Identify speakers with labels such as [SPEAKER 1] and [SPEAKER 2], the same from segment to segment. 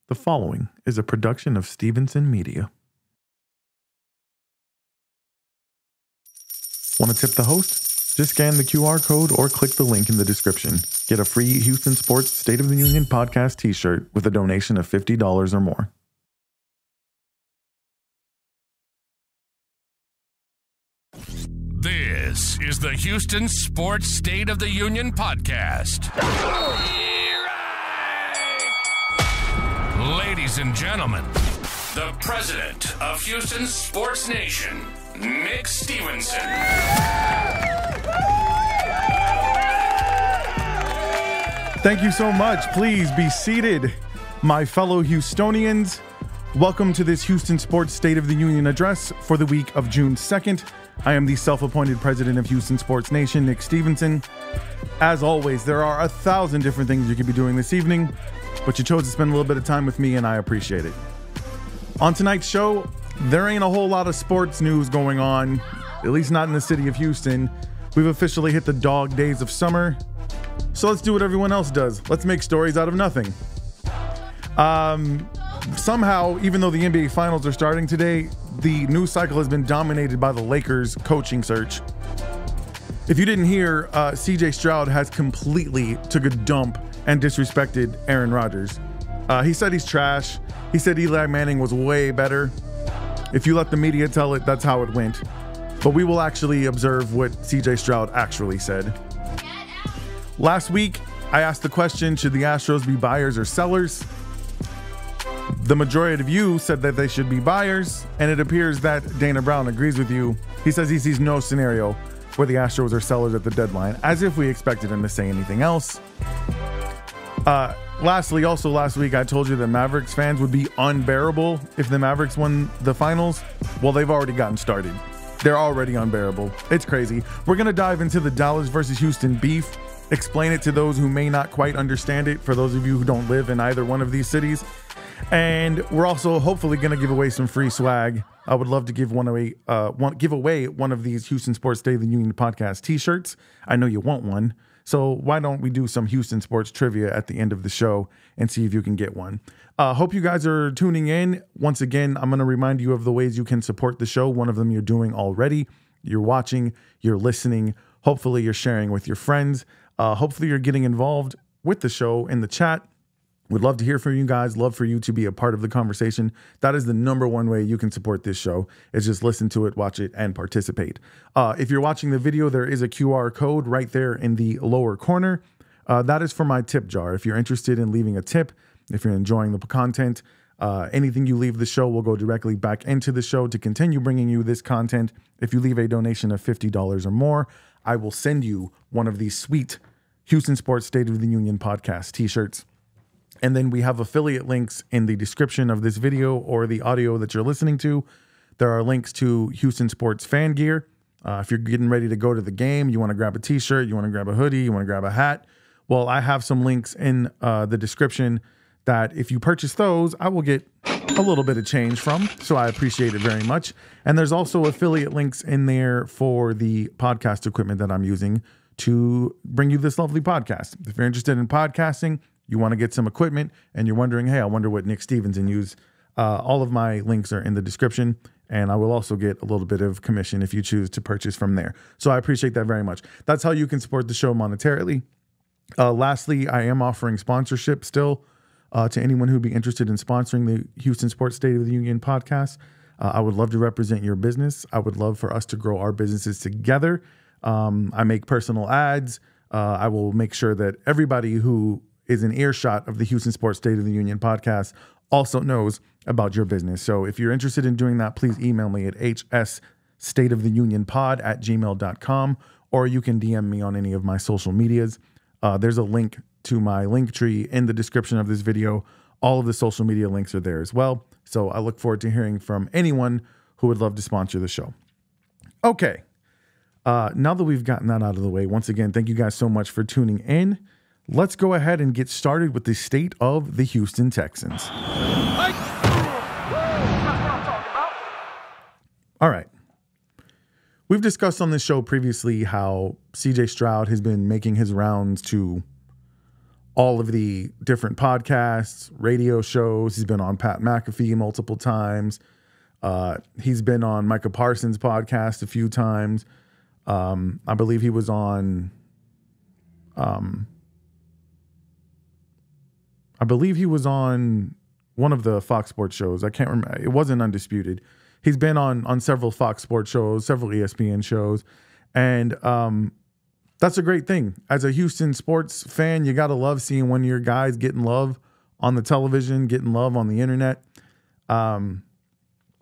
[SPEAKER 1] The following is a production of Stevenson Media. Want to tip the host? Just scan the QR code or click the link in the description. Get a free Houston Sports State of the Union podcast t-shirt with a donation of $50 or more.
[SPEAKER 2] This is the Houston Sports State of the Union podcast. Ladies and gentlemen, the president of Houston Sports Nation, Nick Stevenson.
[SPEAKER 1] Thank you so much. Please be seated, my fellow Houstonians. Welcome to this Houston Sports State of the Union address for the week of June 2nd. I am the self-appointed president of Houston Sports Nation, Nick Stevenson. As always, there are 1,000 different things you could be doing this evening, but you chose to spend a little bit of time with me, and I appreciate it. On tonight's show, there ain't a whole lot of sports news going on, at least not in the city of Houston. We've officially hit the dog days of summer, so let's do what everyone else does. Let's make stories out of nothing. Somehow, even though the NBA Finals are starting today, the news cycle has been dominated by the Lakers coaching search. If you didn't hear, Stroud has completely took a dump and disrespected Aaron Rodgers. He said he's trash. He said Eli Manning was way better. If you let the media tell it, that's how it went. But we will actually observe what CJ Stroud actually said. Last week, I asked the question, should the Astros be buyers or sellers? The majority of you said that they should be buyers, and it appears that Dana Brown agrees with you. He says he sees no scenario where the Astros are sellers at the deadline, as if we expected him to say anything else. Lastly, also last week, I told you that Mavericks fans would be unbearable if the Mavericks won the finals. Well, they've already gotten started. They're already unbearable. It's crazy. We're going to dive into the Dallas versus Houston beef, explain it to those who may not quite understand it, for those of you who don't live in either one of these cities. And we're also hopefully going to give away some free swag. I would love to give away one of these Houston Sports State of the Union podcast t-shirts. I know you want one. So why don't we do some Houston sports trivia at the end of the show and see if you can get one. Hope you guys are tuning in. Once again, I'm going to remind you of the ways you can support the show. One of them you're doing already. You're watching, you're listening. Hopefully you're sharing with your friends. Hopefully you're getting involved with the show in the chat. Would love to hear from you guys. Love for you to be a part of the conversation. That is the number one way you can support this show, is just listen to it, watch it, and participate. If you're watching the video, there is a QR code right there in the lower corner. That is for my tip jar. If you're interested in leaving a tip, if you're enjoying the content, anything you leave the show will go directly back into the show to continue bringing you this content. If you leave a donation of $50 or more, I will send you one of these sweet Houston Sports State of the Union podcast t-shirts. And then we have affiliate links in the description of this video or the audio that you're listening to. There are links to Houston Sports fan gear. If you're getting ready to go to the game, you want to grab a t-shirt, you want to grab a hoodie, you want to grab a hat. Well, I have some links in the description that if you purchase those, I will get a little bit of change from. So I appreciate it very much. And there's also affiliate links in there for the podcast equipment that I'm using to bring you this lovely podcast. If you're interested in podcasting, you want to get some equipment, and you're wondering, hey, I wonder what Nick Stevenson used. All of my links are in the description, and I will also get a little bit of commission if you choose to purchase from there. So I appreciate that very much. That's how you can support the show monetarily. Lastly, I am offering sponsorship still to anyone who'd be interested in sponsoring the Houston Sports State of the Union podcast. I would love to represent your business. I would love for us to grow our businesses together. I make personal ads. I will make sure that everybody who is an earshot of the Houston Sports State of the Union podcast also knows about your business. So if you're interested in doing that, please email me at hsstateoftheunionpod@gmail.com, or you can DM me on any of my social medias. There's a link to my link tree in the description of this video. All of the social media links are there as well. So I look forward to hearing from anyone who would love to sponsor the show. Okay. Now that we've gotten that out of the way, once again, thank you guys so much for tuning in. Let's go ahead and get started with the state of the Houston Texans. All right. We've discussed on this show previously how CJ Stroud has been making his rounds to all of the different podcasts, radio shows. He's been on Pat McAfee multiple times. He's been on Micah Parsons' podcast a few times. I believe he was on. I believe he was on one of the Fox Sports shows. I can't remember. It wasn't Undisputed. He's been on several Fox Sports shows, several ESPN shows, and that's a great thing. As a Houston sports fan, you got to love seeing one of your guys getting love on the television, getting love on the internet.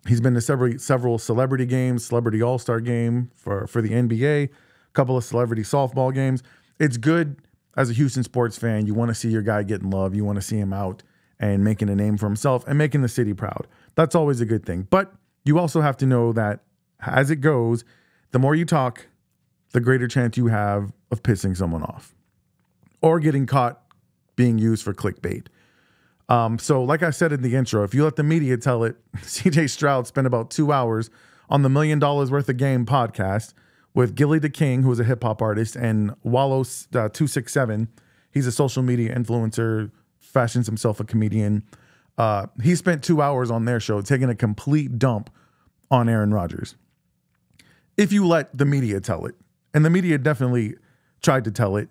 [SPEAKER 1] He's been to several celebrity games, celebrity all-star game for the NBA, a couple of celebrity softball games. It's good as a Houston sports fan. You want to see your guy getting love. You want to see him out and making a name for himself and making the city proud. That's always a good thing. But you also have to know that as it goes, the more you talk, the greater chance you have of pissing someone off or getting caught being used for clickbait. So like I said in the intro, if you let the media tell it, CJ Stroud spent about 2 hours on the $1 Million Worth of Game podcast with Gilly the King, who is a hip hop artist, and Wallow267. He's a social media influencer, fashions himself a comedian. He spent 2 hours on their show taking a complete dump on Aaron Rodgers. If you let the media tell it, and the media definitely tried to tell it,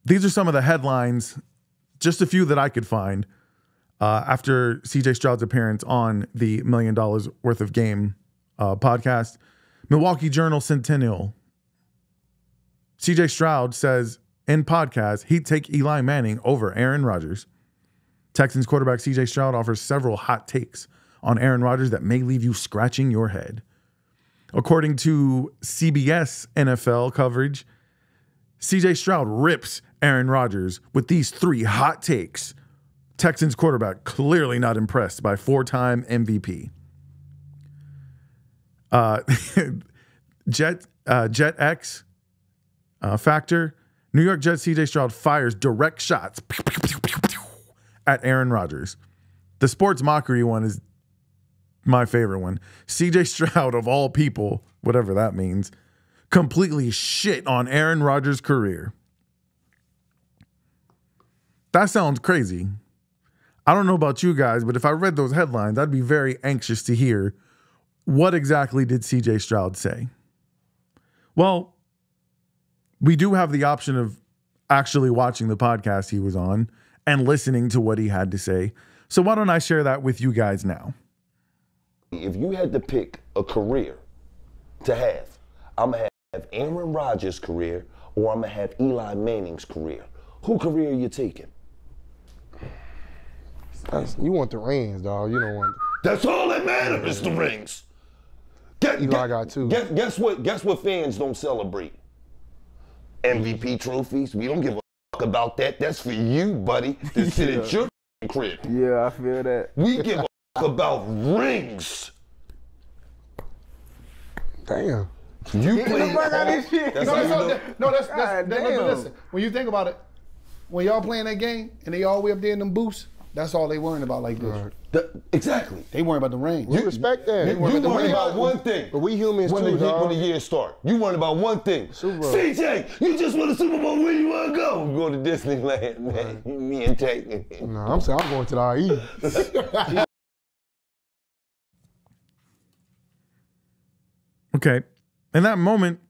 [SPEAKER 1] these are some of the headlines, just a few that I could find, after CJ Stroud's appearance on the $1 Million Worth of Game podcast. Milwaukee Journal Centennial. CJ Stroud says in podcast he'd take Eli Manning over Aaron Rodgers. Texans quarterback CJ Stroud offers several hot takes on Aaron Rodgers that may leave you scratching your head. According to CBS NFL coverage, CJ Stroud rips Aaron Rodgers with these 3 hot takes. Texans quarterback clearly not impressed by 4-time MVP. Jet X factor. New York Jets CJ Stroud fires direct shots at Aaron Rodgers. The sports mockery one is my favorite one. CJ Stroud, of all people, whatever that means, completely shit on Aaron Rodgers' career. That sounds crazy. I don't know about you guys, but if I read those headlines, I'd be very anxious to hear what exactly did CJ Stroud say. Well, we do have the option of actually watching the podcast he was on and listening to what he had to say. So why don't I share that with you guys now?
[SPEAKER 3] If you had to pick a career to have, I'm going to have Aaron Rodgers' career or I'm going to have Eli Manning's career. Who career are you taking?
[SPEAKER 4] You want the rings, dog. You don't want.
[SPEAKER 3] That's all that matters, the rings.
[SPEAKER 4] Eli got 2.
[SPEAKER 3] Guess what fans don't celebrate? MVP trophies. We don't give a fuck about that. That's for you, buddy, to sit at your crib.
[SPEAKER 4] Yeah, I feel that.
[SPEAKER 3] We give a fuck about rings.
[SPEAKER 4] Damn.
[SPEAKER 3] You play.
[SPEAKER 5] Listen, when you think about it, when y'all playing that game and they all way up there in them booths, that's all they worrying about like this.
[SPEAKER 4] Right.
[SPEAKER 3] Exactly.
[SPEAKER 5] They worrying about the rings.
[SPEAKER 4] We respect that.
[SPEAKER 3] You worry about one thing.
[SPEAKER 4] But we humans
[SPEAKER 3] when
[SPEAKER 4] too, dog.
[SPEAKER 3] When the year start, you worry about one thing.
[SPEAKER 4] Super Bowl.
[SPEAKER 3] CJ, you just won a Super Bowl. Where you want to go? Go to Disneyland, man. Right. Me and Tate.
[SPEAKER 4] No, I'm saying I'm going to the IE.
[SPEAKER 1] Okay. In that moment,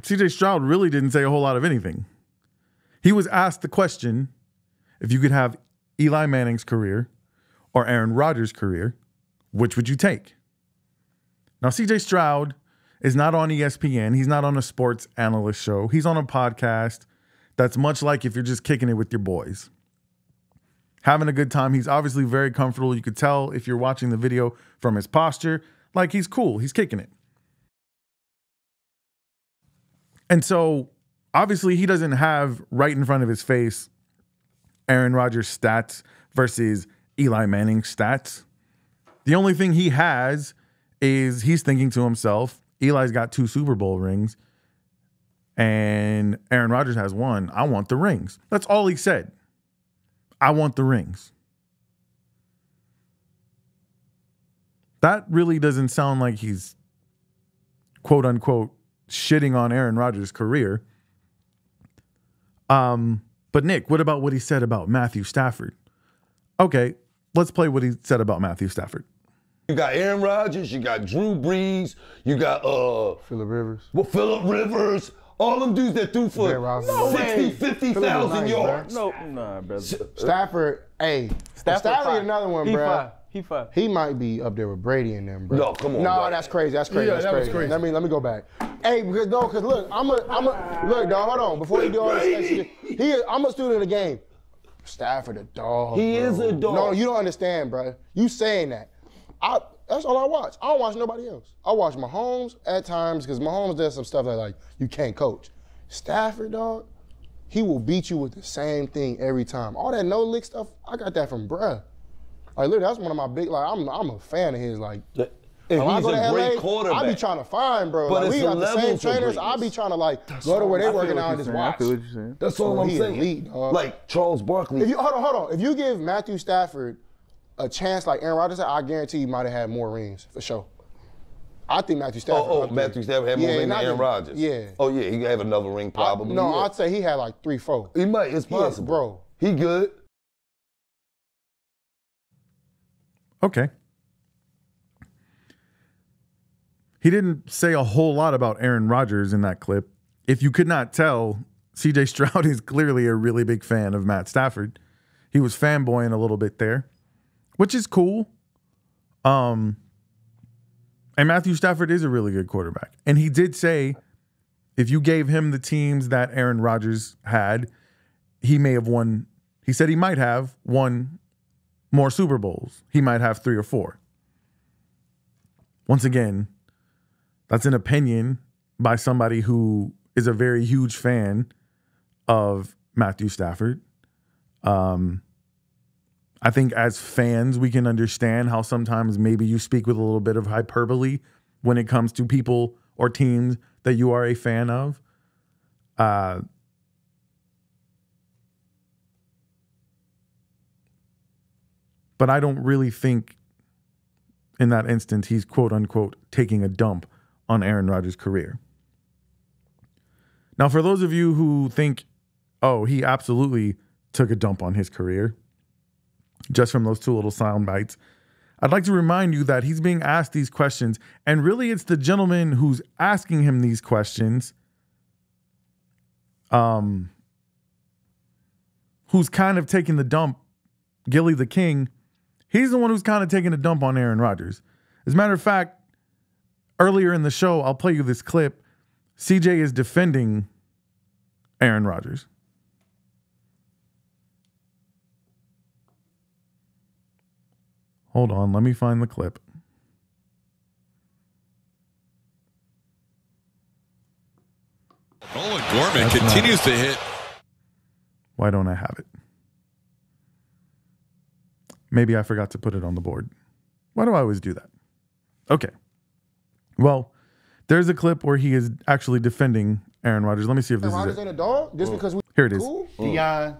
[SPEAKER 1] CJ Stroud really didn't say a whole lot of anything. He was asked the question, if you could have Eli Manning's career or Aaron Rodgers' career, which would you take? Now, CJ Stroud is not on ESPN. He's not on a sports analyst show. He's on a podcast that's much like if you're just kicking it with your boys. Having a good time. He's obviously very comfortable. You could tell if you're watching the video from his posture, like he's cool. He's kicking it. And so, obviously, he doesn't have right in front of his face Aaron Rodgers' stats versus Eli Manning's stats. The only thing he has is he's thinking to himself, Eli's got 2 Super Bowl rings and Aaron Rodgers has 1. I want the rings. That's all he said. I want the rings. That really doesn't sound like he's quote unquote shitting on Aaron Rodgers' career. But Nick, what about what he said about Matthew Stafford? Okay, let's play what he said about Matthew Stafford.
[SPEAKER 3] You got Aaron Rodgers, you got Drew Brees, you got
[SPEAKER 4] Phillip Rivers.
[SPEAKER 3] Well, Phillip Rivers, all them dudes that threw for 60, 50,000 yards.
[SPEAKER 6] No, nah, brother.
[SPEAKER 4] Stafford, hey. Stafford is another one, bro.
[SPEAKER 6] He five.
[SPEAKER 4] He might be up there with Brady and them, bro.
[SPEAKER 3] No, come on,
[SPEAKER 4] No,
[SPEAKER 3] bro.
[SPEAKER 4] that's crazy. That's crazy.
[SPEAKER 5] Yeah,
[SPEAKER 4] that's
[SPEAKER 5] that was
[SPEAKER 4] crazy.
[SPEAKER 5] crazy.
[SPEAKER 4] Let me go back. Hey, because look, look, dog, hold on. Before you do all this extra shit, I'm a student of the game. Stafford a dog.
[SPEAKER 3] He
[SPEAKER 4] bro.
[SPEAKER 3] is a dog.
[SPEAKER 4] No, you don't understand, bro. You saying that. That's all I watch. I don't watch nobody else. I watch Mahomes at times because Mahomes does some stuff that like you can't coach. Stafford, dog, he will beat you with the same thing every time. All that no lick stuff, I got that from bruh. Like, literally, that's one of my big, like, I'm a fan of his, like.
[SPEAKER 3] And
[SPEAKER 4] when I
[SPEAKER 3] he's
[SPEAKER 4] go to
[SPEAKER 3] a great
[SPEAKER 4] LA,
[SPEAKER 3] quarterback.
[SPEAKER 4] I be trying to find, bro.
[SPEAKER 3] But
[SPEAKER 4] Like, we
[SPEAKER 3] it's
[SPEAKER 4] got the
[SPEAKER 3] a
[SPEAKER 4] same
[SPEAKER 3] level to
[SPEAKER 4] trainers. I be
[SPEAKER 3] greatness.
[SPEAKER 4] trying to, like, go to where they working out and just watch.
[SPEAKER 6] I feel what you're saying.
[SPEAKER 3] That's all
[SPEAKER 4] Bro,
[SPEAKER 3] I'm
[SPEAKER 4] he
[SPEAKER 3] saying.
[SPEAKER 4] elite, dog.
[SPEAKER 3] Like Charles Barkley.
[SPEAKER 4] If you hold on. If you give Matthew Stafford a chance like Aaron Rodgers, I guarantee he might have had more rings, for sure. I think Matthew Stafford.
[SPEAKER 3] Matthew Stafford had more ring than
[SPEAKER 4] not
[SPEAKER 3] Aaron
[SPEAKER 4] just-
[SPEAKER 3] Rodgers.
[SPEAKER 4] Yeah.
[SPEAKER 3] Oh, yeah, he have another ring probably.
[SPEAKER 4] No,
[SPEAKER 3] yeah.
[SPEAKER 4] I'd say he had like 3, 4.
[SPEAKER 3] He might, it's
[SPEAKER 4] Yeah,
[SPEAKER 3] possible.
[SPEAKER 4] bro.
[SPEAKER 3] He good.
[SPEAKER 1] Okay. He didn't say a whole lot about Aaron Rodgers in that clip. If you could not tell, CJ Stroud is clearly a really big fan of Matt Stafford. He was fanboying a little bit there, which is cool. And Matthew Stafford is a really good quarterback. And he did say if you gave him the teams that Aaron Rodgers had, he may have won. He said he might have won more Super Bowls. He might have 3 or 4. Once again, that's an opinion by somebody who is a very huge fan of Matthew Stafford. I think as fans, we can understand how sometimes maybe you speak with a little bit of hyperbole when it comes to people or teams that you are a fan of. But I don't really think in that instance he's quote unquote taking a dump on Aaron Rodgers' career. Now, for those of you who think, oh, he absolutely took a dump on his career, just from those 2 little sound bites, I'd like to remind you that he's being asked these questions, and really it's the gentleman who's asking him these questions who's kind of taking the dump, Gilly the King. He's the one who's kind of taking a dump on Aaron Rodgers. As a matter of fact, earlier in the show, I'll play you this clip. CJ is defending Aaron Rodgers. Hold on, let me find the clip.
[SPEAKER 7] Nolan Gorman continues to hit.
[SPEAKER 1] Why don't I have it? Maybe I forgot to put it on the board. Why do I always do that? Okay. Well, there's a clip where he is actually defending Aaron Rodgers. Let me see if this
[SPEAKER 4] Aaron
[SPEAKER 1] is
[SPEAKER 4] Rodgers
[SPEAKER 1] it.
[SPEAKER 4] ain't a dog? Just because we
[SPEAKER 1] Here it is.
[SPEAKER 4] cool?
[SPEAKER 5] Deion.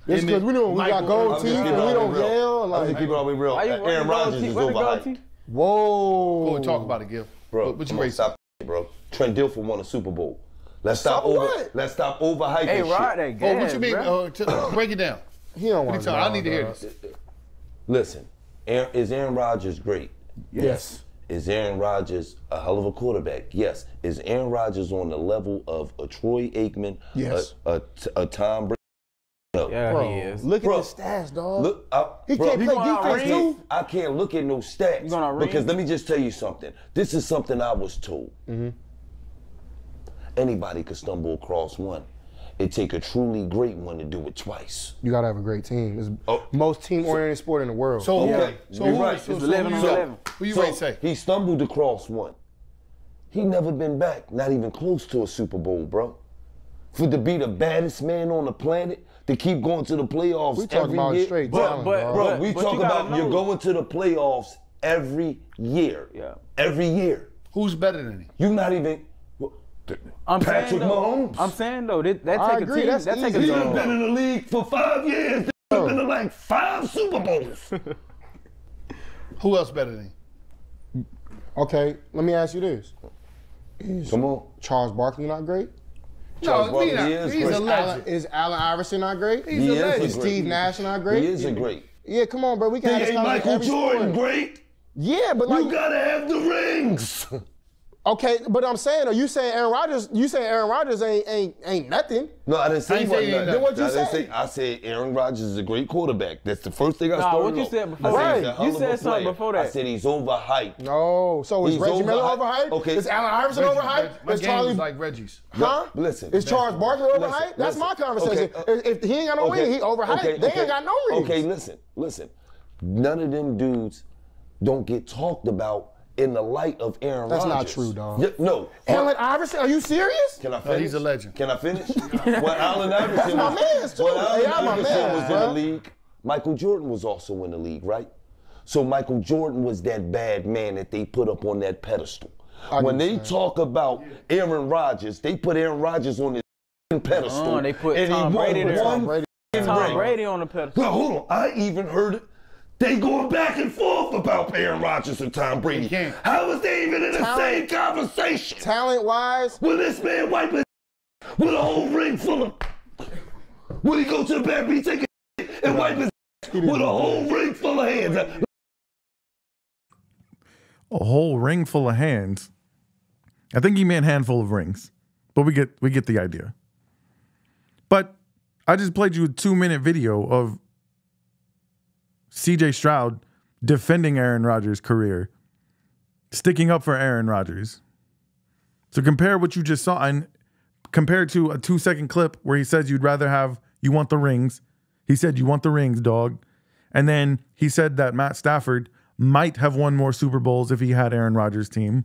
[SPEAKER 4] Just because we got gold teeth and we don't yell.
[SPEAKER 3] I'm just
[SPEAKER 4] Like,
[SPEAKER 3] keep it all the way real. Aaron Rodgers is overhyped.
[SPEAKER 4] whoa.
[SPEAKER 5] We'll talk about it, Gil.
[SPEAKER 3] Bro,
[SPEAKER 5] What
[SPEAKER 3] come
[SPEAKER 5] you
[SPEAKER 3] on,
[SPEAKER 5] rate?
[SPEAKER 3] stop, bro. Trent Dilfer won a Super Bowl. Let's stop
[SPEAKER 4] Stop what?
[SPEAKER 3] overhyping
[SPEAKER 6] Hey,
[SPEAKER 3] shit.
[SPEAKER 6] Rod, that gas,
[SPEAKER 5] Oh, what you mean? Break it down.
[SPEAKER 4] He don't
[SPEAKER 5] What
[SPEAKER 4] want
[SPEAKER 5] you
[SPEAKER 4] to.
[SPEAKER 5] talking? I need to hear this.
[SPEAKER 3] Listen, is Aaron Rodgers great?
[SPEAKER 4] Yes.
[SPEAKER 3] Is Aaron Rodgers a hell of a quarterback? Yes. Is Aaron Rodgers on the level of a Troy Aikman?
[SPEAKER 4] Yes.
[SPEAKER 3] A Tom Brady? No.
[SPEAKER 6] Yeah,
[SPEAKER 4] Bro,
[SPEAKER 6] he is.
[SPEAKER 4] look
[SPEAKER 3] Bro,
[SPEAKER 4] at the stats, dog.
[SPEAKER 3] Look,
[SPEAKER 4] He
[SPEAKER 3] bro,
[SPEAKER 4] can't play
[SPEAKER 6] gonna
[SPEAKER 4] defense,
[SPEAKER 6] outrange?
[SPEAKER 4] too.
[SPEAKER 3] I can't look at no stats
[SPEAKER 6] You gonna
[SPEAKER 3] because
[SPEAKER 6] ring?
[SPEAKER 3] let me just tell you something. This is something I was told. Anybody could stumble across one. It take a truly great one to do it twice.
[SPEAKER 4] You got to have a great team. It's
[SPEAKER 3] Oh.
[SPEAKER 4] most team-oriented sport in the world.
[SPEAKER 5] So,
[SPEAKER 3] Okay,
[SPEAKER 5] so
[SPEAKER 3] you're
[SPEAKER 5] who,
[SPEAKER 3] right.
[SPEAKER 5] so,
[SPEAKER 6] It's
[SPEAKER 5] so
[SPEAKER 6] 11
[SPEAKER 5] who
[SPEAKER 6] on
[SPEAKER 5] you
[SPEAKER 6] 11.
[SPEAKER 5] Who you
[SPEAKER 3] So,
[SPEAKER 5] rate say?
[SPEAKER 3] he stumbled across one. He never been back, not even close to a Super Bowl, bro. For to be the baddest man on the planet, to keep going to the playoffs
[SPEAKER 4] We talking
[SPEAKER 3] every
[SPEAKER 4] about
[SPEAKER 3] year.
[SPEAKER 4] straight
[SPEAKER 3] Bro,
[SPEAKER 4] talent,
[SPEAKER 6] but-
[SPEAKER 4] dog.
[SPEAKER 3] Bro, we
[SPEAKER 6] But
[SPEAKER 3] talk
[SPEAKER 6] you gotta
[SPEAKER 3] about you're
[SPEAKER 6] know.
[SPEAKER 3] going to the playoffs every year.
[SPEAKER 6] Yeah.
[SPEAKER 3] Every year.
[SPEAKER 5] Who's better than him?
[SPEAKER 3] You're not even
[SPEAKER 6] I'm
[SPEAKER 3] Patrick
[SPEAKER 6] saying, though,
[SPEAKER 3] Mahomes.
[SPEAKER 6] I'm saying though, that
[SPEAKER 4] I
[SPEAKER 6] take
[SPEAKER 4] agree,
[SPEAKER 6] a team.
[SPEAKER 4] that's
[SPEAKER 6] That take a
[SPEAKER 4] easy.
[SPEAKER 3] He's
[SPEAKER 6] team.
[SPEAKER 3] been in the league for 5 years. He's been to like 5 Super Bowls.
[SPEAKER 5] Who else better than him?
[SPEAKER 4] Okay, let me ask you this. Is
[SPEAKER 3] Come on.
[SPEAKER 4] Charles Barkley not great?
[SPEAKER 3] Charles
[SPEAKER 5] No,
[SPEAKER 3] Barkley
[SPEAKER 5] he's
[SPEAKER 3] great.
[SPEAKER 5] a legend.
[SPEAKER 4] Is Allen Iverson not great?
[SPEAKER 5] He's a legend.
[SPEAKER 4] Is Steve Nash not great?
[SPEAKER 3] He is a great.
[SPEAKER 4] Yeah, come on, bro. We can have this
[SPEAKER 3] Ain't
[SPEAKER 4] conversation
[SPEAKER 3] Michael
[SPEAKER 4] every
[SPEAKER 3] Jordan
[SPEAKER 4] sport.
[SPEAKER 3] great?
[SPEAKER 4] Yeah, but like,
[SPEAKER 3] You gotta have the rings.
[SPEAKER 4] okay, but I'm saying, are you saying Aaron Rodgers? You saying Aaron Rodgers ain't nothing?
[SPEAKER 3] No, I didn't say
[SPEAKER 5] I
[SPEAKER 3] he
[SPEAKER 5] ain't say
[SPEAKER 3] wasn't
[SPEAKER 5] he ain't
[SPEAKER 3] nothing.
[SPEAKER 4] Then what'd you
[SPEAKER 3] I didn't
[SPEAKER 4] say?
[SPEAKER 3] I said Aaron Rodgers is a great quarterback. That's the first thing I
[SPEAKER 6] Nah,
[SPEAKER 3] started
[SPEAKER 6] what you
[SPEAKER 3] off.
[SPEAKER 6] said before
[SPEAKER 3] I said
[SPEAKER 4] that.
[SPEAKER 3] he's a hell
[SPEAKER 6] You
[SPEAKER 3] of a
[SPEAKER 6] said something
[SPEAKER 3] player.
[SPEAKER 6] before that.
[SPEAKER 3] I said he's overhyped.
[SPEAKER 4] No. So is
[SPEAKER 3] He's
[SPEAKER 4] Reggie Miller overhyped?
[SPEAKER 3] Okay.
[SPEAKER 4] Is Allen Iverson overhyped?
[SPEAKER 5] My
[SPEAKER 4] Is
[SPEAKER 5] game
[SPEAKER 4] Charlie?
[SPEAKER 5] was like Reggie's.
[SPEAKER 4] Huh?
[SPEAKER 3] Listen.
[SPEAKER 4] Is Charles Barkley overhyped? That's my conversation. If he ain't got no ring, he overhyped. They ain't got no rings.
[SPEAKER 3] Okay, listen. None of them dudes don't get talked about in the light of Aaron
[SPEAKER 4] That's
[SPEAKER 3] Rodgers.
[SPEAKER 4] not true, dog.
[SPEAKER 3] Yeah, no.
[SPEAKER 4] Allen Iverson? Are you serious?
[SPEAKER 3] Can I finish?
[SPEAKER 5] he's a legend.
[SPEAKER 3] Can I finish? When Allen Iverson
[SPEAKER 4] my mans, too.
[SPEAKER 3] When Allen
[SPEAKER 4] Hey, I'm my
[SPEAKER 3] Iverson
[SPEAKER 4] man,
[SPEAKER 3] was in
[SPEAKER 4] bro.
[SPEAKER 3] the league, Michael Jordan was also in the league, right? So Michael Jordan was that bad man that they put up on that pedestal. When they talk about Aaron Rodgers, they put Aaron Rodgers on this pedestal.
[SPEAKER 6] They put
[SPEAKER 3] and
[SPEAKER 6] Tom
[SPEAKER 3] he won
[SPEAKER 6] Brady there.
[SPEAKER 3] one
[SPEAKER 6] Tom
[SPEAKER 3] ring.
[SPEAKER 6] Brady on the pedestal.
[SPEAKER 3] Well, hold on. I even heard it. They going back and forth about Aaron Rodgers and Tom Brady.
[SPEAKER 5] can't.
[SPEAKER 3] How is they even in the same conversation?
[SPEAKER 4] Talent-wise,
[SPEAKER 3] Will this man wipe his with a whole ring full of? Will he go to the bathroom, he take a and wipe his with a whole ring full of hands?
[SPEAKER 1] A whole ring full of hands. I think he meant handful of rings, but we get the idea. But I just played you a 2-minute video of CJ Stroud defending Aaron Rodgers' career, sticking up for Aaron Rodgers. So compare what you just saw and compare to a 2-second clip where he says you want the rings. He said, you want the rings, dog. And then he said that Matt Stafford might have won more Super Bowls if he had Aaron Rodgers' team.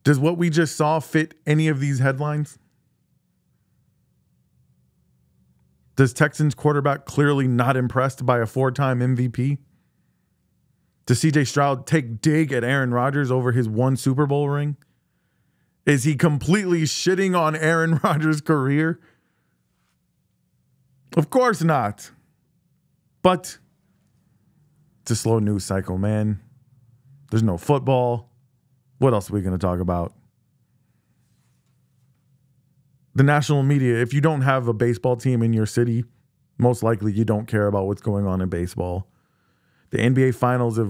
[SPEAKER 1] Does what we just saw fit any of these headlines? Does Texans quarterback clearly not impressed by a 4-time MVP? Does CJ Stroud take dig at Aaron Rodgers over his 1 Super Bowl ring? Is he completely shitting on Aaron Rodgers' career? Of course not. But it's a slow news cycle, man. There's no football. What else are we going to talk about? The national media, if you don't have a baseball team in your city, most likely you don't care about what's going on in baseball. The NBA finals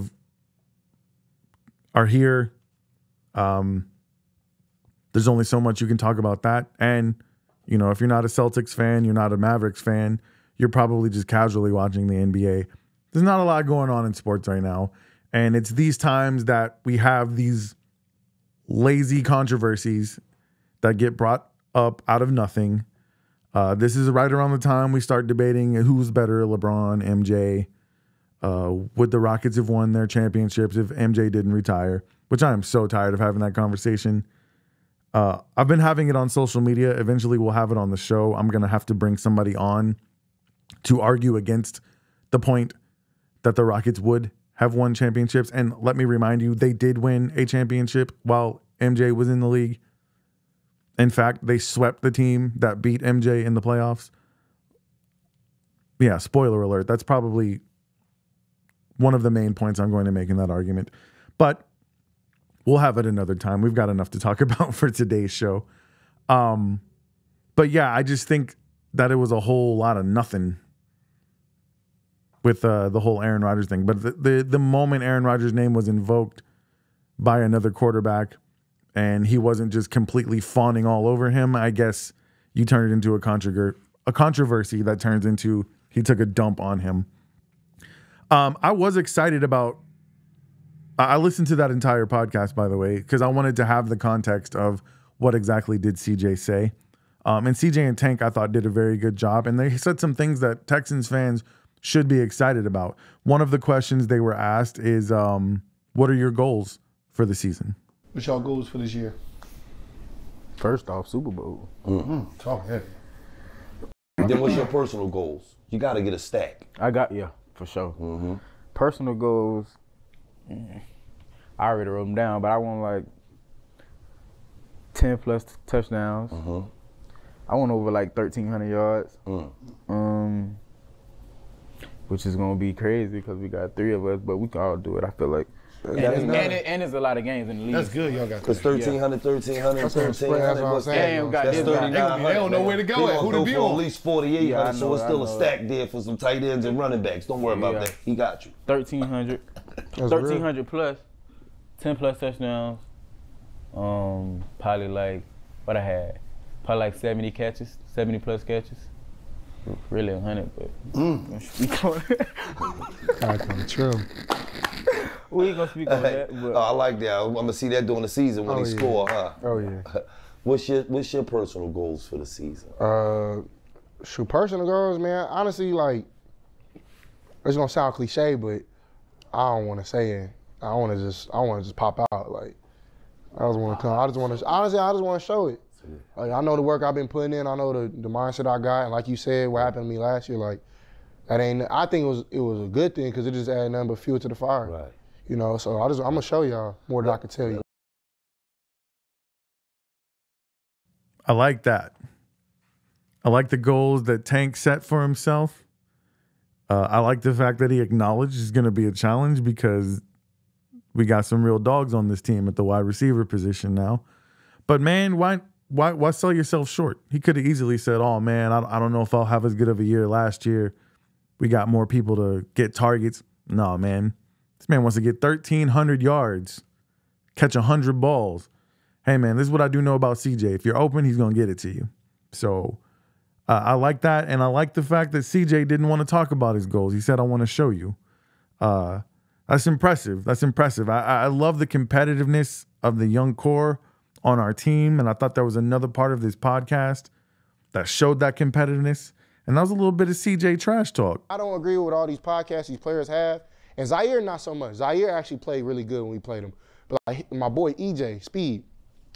[SPEAKER 1] are here. There's only so much you can talk about that. And, you know, if you're not a Celtics fan, you're not a Mavericks fan, you're probably just casually watching the NBA. There's not a lot going on in sports right now. And it's these times that we have these lazy controversies that get brought up out of nothing. This is right around the time we start debating who's better, LeBron, MJ. Would the Rockets have won their championships if MJ didn't retire? Which I am so tired of having that conversation. I've been having it on social media. Eventually we'll have it on the show. I'm going to have to bring somebody on to argue against the point that the Rockets would have won championships. And let me remind you, they did win a championship while MJ was in the league. In fact, they swept the team that beat MJ in the playoffs. Yeah, spoiler alert. That's probably one of the main points I'm going to make in that argument. But we'll have it another time. We've got enough to talk about for today's show. But yeah, I just think that it was a whole lot of nothing with the whole Aaron Rodgers thing. But the moment Aaron Rodgers' name was invoked by another quarterback and he wasn't just completely fawning all over him, I guess you turn it into a controversy that turns into he took a dump on him. I was excited about I listened to that entire podcast, by the way, because I wanted to have the context of what exactly did CJ say. And CJ and Tank, I thought, did a very good job. And they said some things that Texans fans should be excited about. One of the questions they were asked is, what are your goals for the season?
[SPEAKER 5] What's y'all goals for this year?
[SPEAKER 6] First off, Super Bowl.
[SPEAKER 5] Talk heavy.
[SPEAKER 3] Then what's your personal goals? You got to get a stack.
[SPEAKER 6] I got, yeah, for sure. Personal goals, I already wrote them down, but I want like 10 plus touchdowns. I want over like 1,300 yards. Which is gonna be crazy because we got 3 of us, but we can all do it. I feel like And there's a lot of games in the league.
[SPEAKER 5] That's good, y'all got
[SPEAKER 3] Because
[SPEAKER 5] that.
[SPEAKER 3] 1,300, 1,300,
[SPEAKER 4] That's what I'm
[SPEAKER 3] 1,300.
[SPEAKER 4] saying.
[SPEAKER 6] got
[SPEAKER 3] That's
[SPEAKER 6] this guy.
[SPEAKER 3] 3,900.
[SPEAKER 5] They don't know where to go at. Who to
[SPEAKER 3] Go
[SPEAKER 5] be
[SPEAKER 3] for
[SPEAKER 5] on?
[SPEAKER 3] at least 4,800, so it's
[SPEAKER 6] I
[SPEAKER 3] still a
[SPEAKER 6] know.
[SPEAKER 3] stack there for some tight ends and running backs. Don't worry about
[SPEAKER 6] Yeah.
[SPEAKER 3] that. He got you.
[SPEAKER 6] 1,300.
[SPEAKER 4] That's
[SPEAKER 6] 1,300 plus. 10 plus touchdowns. Probably like, what I had? Probably like 70 catches, 70 plus catches. Really 100, but
[SPEAKER 4] True.
[SPEAKER 6] we ain't gonna speak on that.
[SPEAKER 3] Oh,
[SPEAKER 6] But
[SPEAKER 3] I like that. I'm gonna see that during the season when
[SPEAKER 4] Oh,
[SPEAKER 3] he
[SPEAKER 4] yeah.
[SPEAKER 3] score, huh?
[SPEAKER 4] Oh yeah.
[SPEAKER 3] What's your personal goals for the season?
[SPEAKER 4] Shoot, personal goals, man. Honestly, like, it's gonna sound cliche, but I don't want to say it. I want to just pop out. Like, I just want to come. I just want to show it. Like, I know the work I've been putting in. I know the mindset I got, and like you said, what happened to me last year, like, that ain't. I think it was a good thing because it just added nothing but fuel to the fire.
[SPEAKER 3] Right.
[SPEAKER 4] You know, so I'm gonna show y'all more than I can tell you.
[SPEAKER 1] I like that. I like the goals that Tank set for himself. I like the fact that he acknowledged it's going to be a challenge because we got some real dogs on this team at the wide receiver position now. But man, why sell yourself short? He could have easily said, "Oh man, I don't know if I'll have as good of a year last year. We got more people to get targets." No, man. This man wants to get 1,300 yards, catch 100 balls. Hey man, this is what I do know about CJ. If you're open, he's gonna get it to you. So I like that, and I like the fact that CJ didn't want to talk about his goals. He said, "I want to show you." That's impressive. That's impressive. I love the competitiveness of the young core on our team, and I thought that was another part of this podcast that showed that competitiveness. And that was a little bit of CJ trash talk.
[SPEAKER 4] I don't agree with all these podcasts these players have, and Zaire not so much. Zaire actually played really good when we played him. But like my boy EJ, Speed,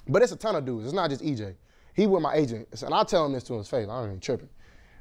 [SPEAKER 4] but it's a ton of dudes. It's not just EJ. He with my agent, and I tell him this to his face. I don't even tripping.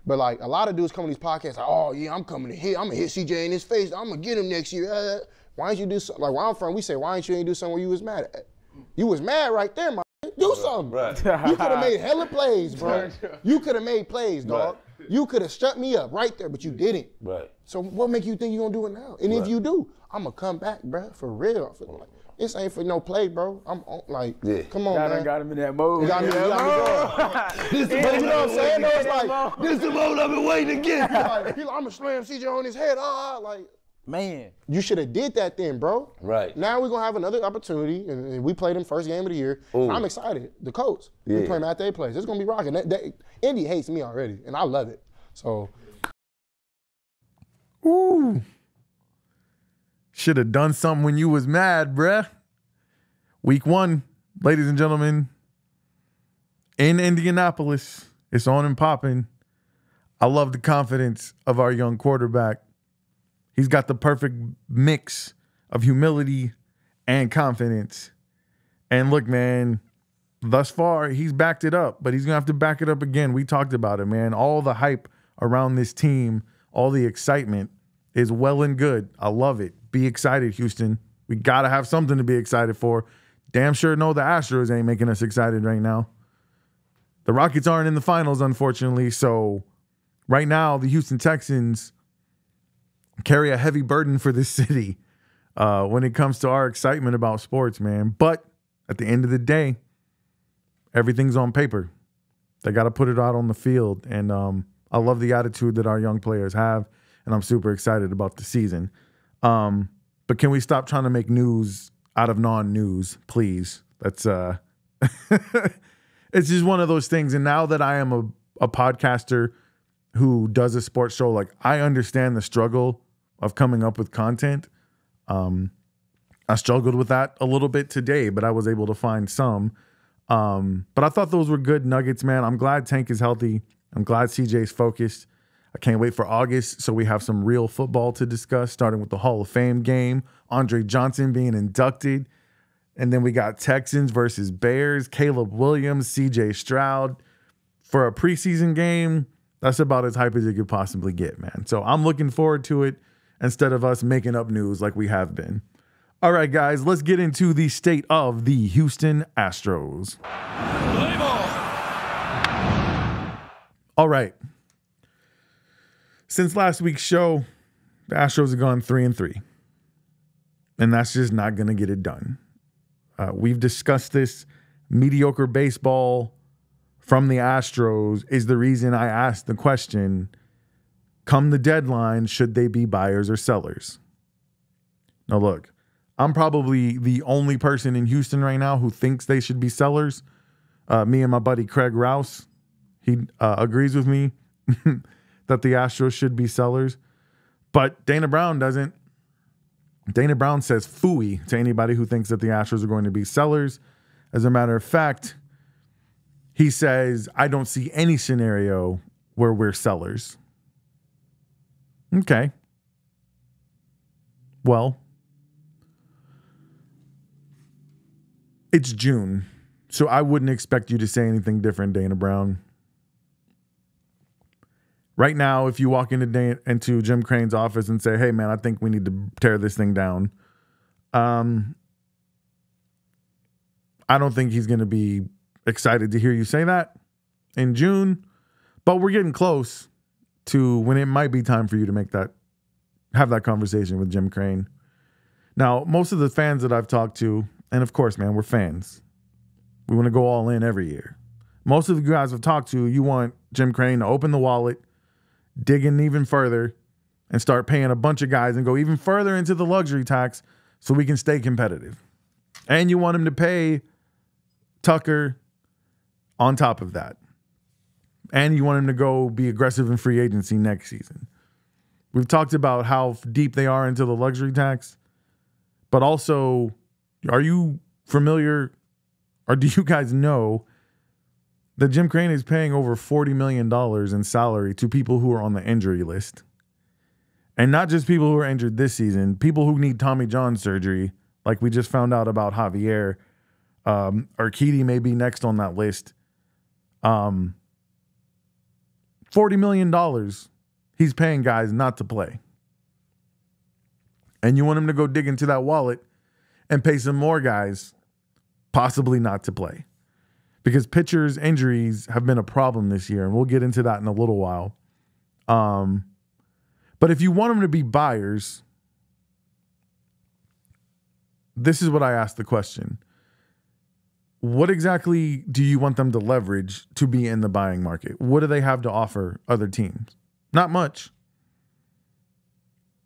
[SPEAKER 4] But like a lot of dudes come to these podcasts like, "Oh yeah, I'm coming to hit. I'm gonna hit CJ in his face. I'm gonna get him next year." Why don't you do something? Like where I'm from, we say, "Why didn't you ain't do something where you was mad at?" You was mad right there, man. Do something.
[SPEAKER 3] Right.
[SPEAKER 4] You could have made hella plays, bro. You could have made plays, dog.
[SPEAKER 3] Right.
[SPEAKER 4] You could have shut me up right there, but you didn't.
[SPEAKER 3] Right.
[SPEAKER 4] So what make you think you gonna do it now? And if you do, I'm gonna come back, bro, for real. Like, this ain't for no play, bro. I'm on, like, come on, man.
[SPEAKER 6] got him in that mode.
[SPEAKER 4] You got me going. But you know what I'm saying? Though, it's like,
[SPEAKER 3] This is the mode I've been waiting to get.
[SPEAKER 4] I'm gonna slam CJ on his head. Like,
[SPEAKER 6] Man.
[SPEAKER 4] you should have did that then, bro.
[SPEAKER 3] Right.
[SPEAKER 4] Now we're gonna have another opportunity, and we played him first game of the year.
[SPEAKER 3] Ooh.
[SPEAKER 4] I'm excited. The Colts. We play him after they play. It's gonna be rocking. Indy hates me already, and I love it. So.
[SPEAKER 1] Ooh. Should have done something when you was mad, bruh. Week 1, ladies and gentlemen, in Indianapolis. It's on and popping. I love the confidence of our young quarterback. He's got the perfect mix of humility and confidence. And look, man, thus far, he's backed it up, but he's going to have to back it up again. We talked about it, man. All the hype around this team, all the excitement is well and good. I love it. Be excited, Houston. We got to have something to be excited for. Damn sure no, the Astros ain't making us excited right now. The Rockets aren't in the finals, unfortunately. So right now, the Houston Texans carry a heavy burden for this city when it comes to our excitement about sports, man. But at the end of the day, everything's on paper. They got to put it out on the field. And I love the attitude that our young players have. And I'm super excited about the season. But can we stop trying to make news out of non-news, please? That's it's just one of those things. And now that I am a podcaster who does a sports show, like, I understand the struggle of coming up with content. I struggled with that a little bit today, but I was able to find some. But I thought those were good nuggets, man. I'm glad Tank is healthy. I'm glad CJ's focused. I can't wait for August so we have some real football to discuss, starting with the Hall of Fame game, Andre Johnson being inducted. And then we got Texans versus Bears, Caleb Williams, CJ Stroud. For a preseason game, that's about as hype as it could possibly get, man. So I'm looking forward to it instead of us making up news like we have been. All right, guys, let's get into the state of the Houston Astros. All right. Since last week's show, the Astros have gone 3-3. And that's just not going to get it done. We've discussed this. Mediocre baseball from the Astros is the reason I asked the question, come the deadline, should they be buyers or sellers? Now, look, I'm probably the only person in Houston right now who thinks they should be sellers. Me and my buddy Craig Rouse, he agrees with me that the Astros should be sellers. But Dana Brown doesn't. Dana Brown says phooey to anybody who thinks that the Astros are going to be sellers. As a matter of fact, he says, I don't see any scenario where we're sellers. Okay. Well, it's June, so I wouldn't expect you to say anything different, Dana Brown. Right now, if you walk into Jim Crane's office and say, hey, man, I think we need to tear this thing down, I don't think he's going to be excited to hear you say that in June, but we're getting close to when it might be time for you to have that conversation with Jim Crane. Now, most of the fans that I've talked to, and of course, man, we're fans. We want to go all in every year. Most of the guys I've talked to, you want Jim Crane to open the wallet, dig in even further, and start paying a bunch of guys and go even further into the luxury tax so we can stay competitive. And you want him to pay Tucker on top of that. And you want him to go be aggressive in free agency next season. We've talked about how deep they are into the luxury tax, but also, are you familiar, or do you guys know that Jim Crane is paying over $40 million in salary to people who are on the injury list? And not just people who are injured this season, people who need Tommy John surgery, like we just found out about Javier. Urquidy may be next on that list. $40 million he's paying guys not to play. And you want him to go dig into that wallet and pay some more guys possibly not to play. Because pitchers' injuries have been a problem this year, and we'll get into that in a little while. But if you want them to be buyers, this is what I asked the question. What exactly do you want them to leverage to be in the buying market? What do they have to offer other teams? Not much.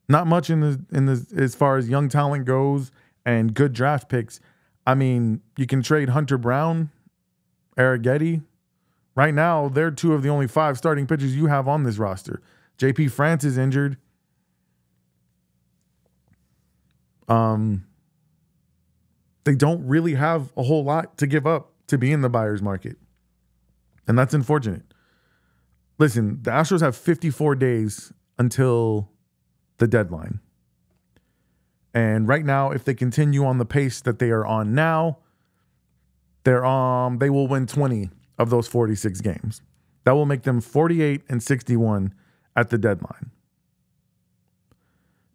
[SPEAKER 1] Not much in the as far as young talent goes and good draft picks. I mean, you can trade Hunter Brown, Arrighetti. Right now, they're two of the only 5 starting pitchers you have on this roster. JP France is injured. They don't really have a whole lot to give up to be in the buyer's market. And that's unfortunate. Listen, the Astros have 54 days until the deadline. And right now, if they continue on the pace that they are on now, they will win 20 of those 46 games. That will make them 48-61 at the deadline.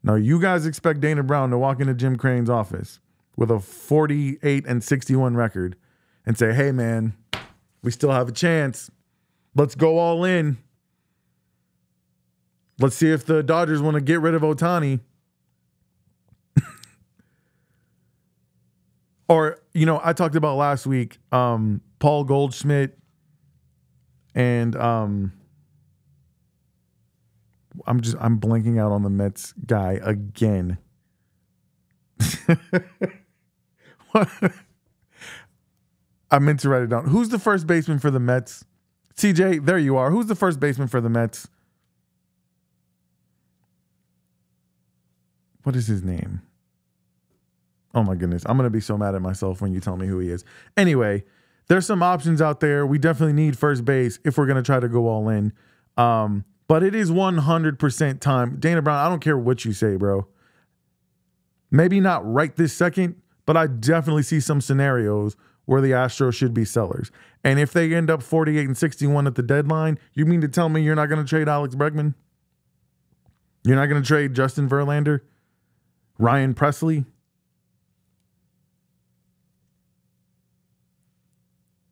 [SPEAKER 1] Now, you guys expect Dana Brown to walk into Jim Crane's office with a 48-61 record and say, hey, man, we still have a chance. Let's go all in. Let's see if the Dodgers want to get rid of Ohtani. Or, I talked about last week, Paul Goldschmidt and I'm blanking out on the Mets guy again. I meant to write it down. Who's the first baseman for the Mets? CJ, there you are. Who's the first baseman for the Mets? What is his name? Oh my goodness. I'm going to be so mad at myself when you tell me who he is. Anyway, there's some options out there. We definitely need first base if we're going to try to go all in. But it is 100% time. Dana Brown, I don't care what you say, bro. Maybe not right this second, but I definitely see some scenarios where the Astros should be sellers. And if they end up 48-61 at the deadline, you mean to tell me you're not going to trade Alex Bregman? You're not going to trade Justin Verlander? Ryan Presley?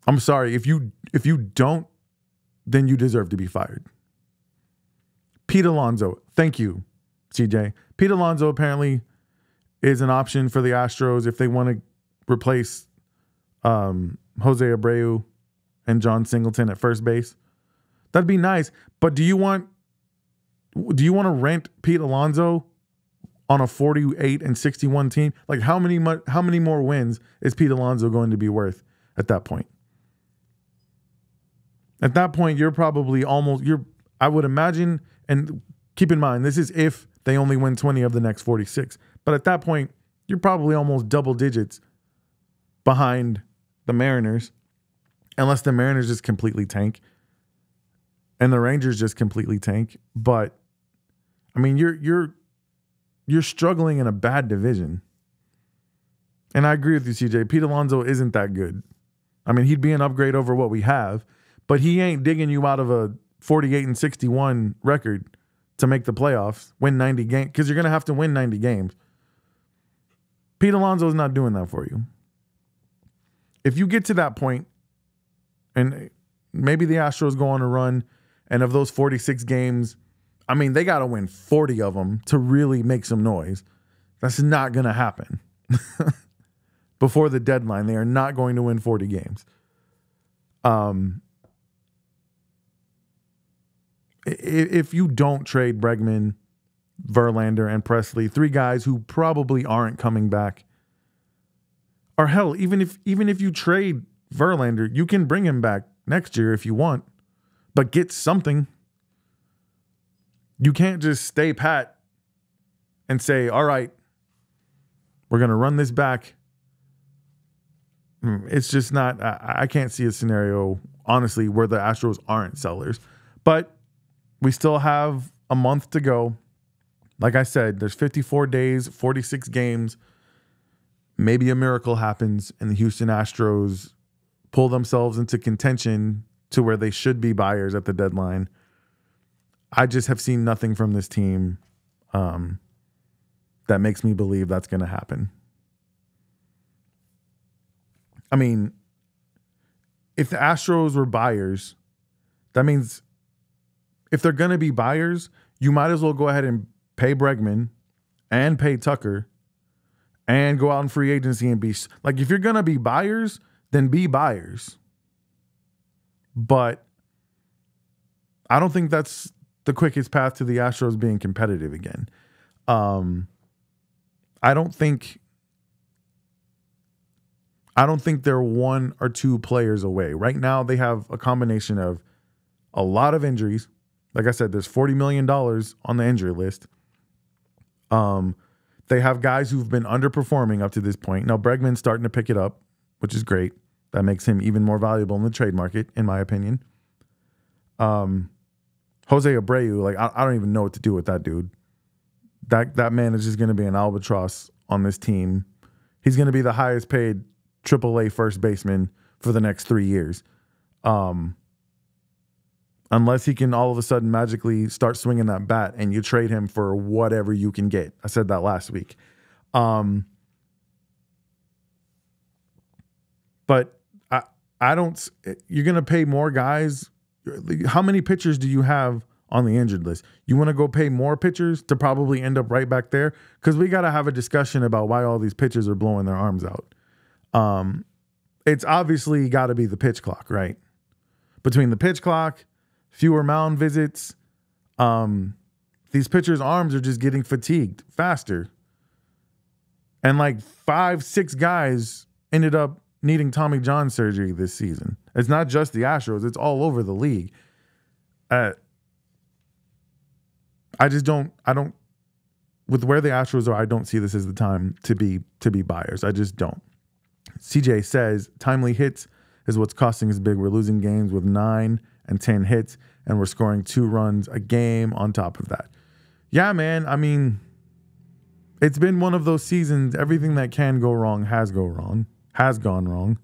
[SPEAKER 1] I'm sorry. If you don't, then you deserve to be fired. Pete Alonso. Thank you, CJ. Pete Alonso apparently is an option for the Astros if they want to replace Jose Abreu and John Singleton at first base. That'd be nice. But do you want to rent Pete Alonso on a 48-61 team? Like how many more wins is Pete Alonso going to be worth at that point? At that point, you're probably I would imagine, and keep in mind, this is if they only win 20 of the next 46. But at that point, you're probably almost double digits behind the Mariners, unless the Mariners just completely tank and the Rangers just completely tank. But I mean, you're struggling in a bad division. And I agree with you, CJ. Pete Alonso isn't that good. I mean, he'd be an upgrade over what we have, but he ain't digging you out of a 48-61 record to make the playoffs, win 90 games, because you're going to have to win 90 games. Pete Alonso is not doing that for you. If you get to that point, and maybe the Astros go on a run, and of those 46 games, I mean, they got to win 40 of them to really make some noise. That's not going to happen. Before the deadline, they are not going to win 40 games. If you don't trade Bregman, Verlander, and Presley, three guys who probably aren't coming back, or hell, even if you trade Verlander, you can bring him back next year if you want, but get something. You can't just stay pat and say, all right, we're going to run this back. It's just not, I can't see a scenario, honestly, where the Astros aren't sellers. But we still have a month to go. Like I said, there's 54 days, 46 games. Maybe a miracle happens and the Houston Astros pull themselves into contention to where they should be buyers at the deadline. I just have seen nothing from this team that makes me believe that's going to happen. I mean, if the Astros were buyers, that means if they're going to be buyers, you might as well go ahead and pay Bregman and pay Tucker and go out in free agency and be like, if you're going to be buyers, then be buyers. But I don't think that's the quickest path to the Astros being competitive again. I don't think they're one or two players away. Right now, they have a combination of a lot of injuries. Like I said, there's $40 million on the injury list. They have guys who've been underperforming up to this point. Now, Bregman's starting to pick it up, which is great. That makes him even more valuable in the trade market, in my opinion. Jose Abreu, like I don't even know what to do with that dude. That man is just going to be an albatross on this team. He's going to be the highest paid AAA first baseman for the next 3 years. Unless he can all of a sudden magically start swinging that bat and you trade him for whatever you can get. I said that last week. But I don't, you're going to pay more guys. How many pitchers do you have on the injured list? You want to go pay more pitchers to probably end up right back there? Because we got to have a discussion about why all these pitchers are blowing their arms out. It's obviously got to be the pitch clock, right? Between the pitch clock, fewer mound visits, these pitchers' arms are just getting fatigued faster. And like 5-6 guys ended up needing Tommy John surgery this season. It's not just the Astros, it's all over the league. I don't, with where the Astros are, I don't see this as the time to be buyers. I just don't. CJ says timely hits is what's costing us big. We're losing games with 9 and 10 hits, and we're scoring 2 runs a game on top of that. Yeah, man. I mean, it's been one of those seasons. Everything that can go wrong has gone wrong.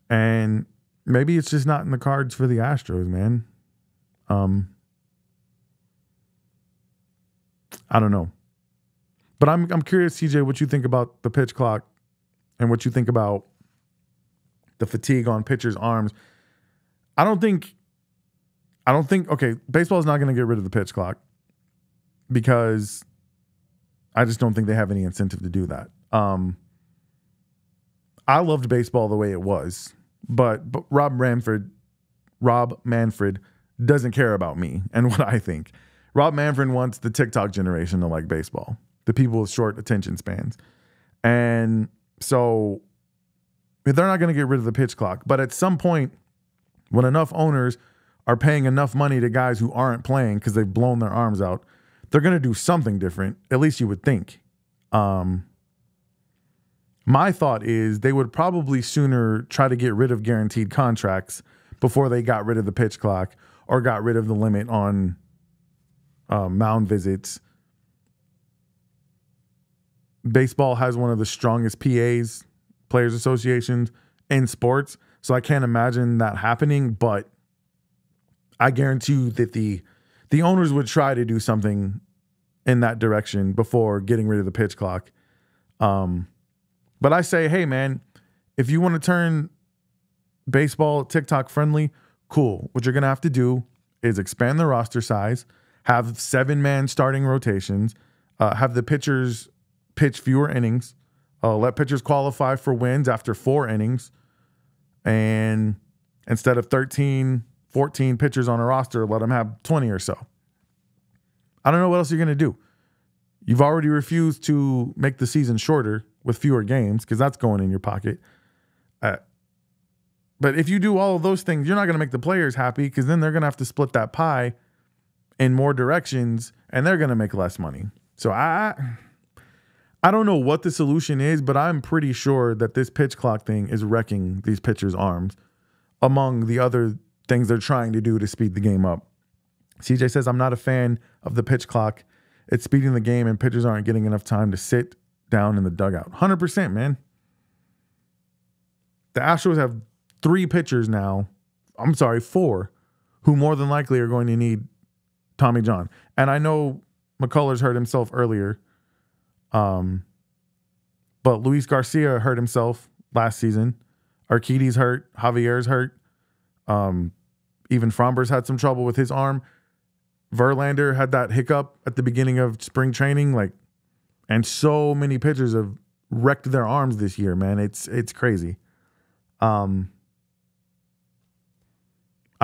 [SPEAKER 1] And maybe it's just not in the cards for the Astros, man. I don't know. But I'm curious, CJ, what you think about the pitch clock and what you think about the fatigue on pitchers' arms. I don't think, okay, baseball is not going to get rid of the pitch clock because I just don't think they have any incentive to do that. I loved baseball the way it was, but Rob Manfred doesn't care about me and what I think. Rob Manfred wants the TikTok generation to like baseball, the people with short attention spans. And so they're not going to get rid of the pitch clock. But at some point, when enough owners are paying enough money to guys who aren't playing because they've blown their arms out, they're going to do something different, at least you would think. My thought is they would probably sooner try to get rid of guaranteed contracts before they got rid of the pitch clock or got rid of the limit on mound visits. Baseball has one of the strongest PAs, Players Associations, in sports, so I can't imagine that happening, but I guarantee you that the owners would try to do something in that direction before getting rid of the pitch clock. But I say, hey, man, if you want to turn baseball TikTok friendly, cool. What you're going to have to do is expand the roster size, have 7-man starting rotations, have the pitchers pitch fewer innings, let pitchers qualify for wins after 4 innings, and instead of 13, 14 pitchers on a roster, let them have 20 or so. I don't know what else you're going to do. You've already refused to make the season shorter with fewer games because that's going in your pocket. But if you do all of those things, you're not going to make the players happy because then they're going to have to split that pie in more directions and they're going to make less money. So I don't know what the solution is, but I'm pretty sure that this pitch clock thing is wrecking these pitchers' arms among the other things they're trying to do to speed the game up. CJ says, I'm not a fan of the pitch clock. It's speeding the game and pitchers aren't getting enough time to sit down in the dugout. 100%, man. The Astros have 3 pitchers now. I'm sorry, 4, who more than likely are going to need Tommy John. And I know McCullers hurt himself earlier. But Luis Garcia hurt himself last season. Urquidy's hurt. Javier's hurt. Even Framber's had some trouble with his arm. Verlander had that hiccup at the beginning of spring training. And so many pitchers have wrecked their arms this year, man. It's crazy. I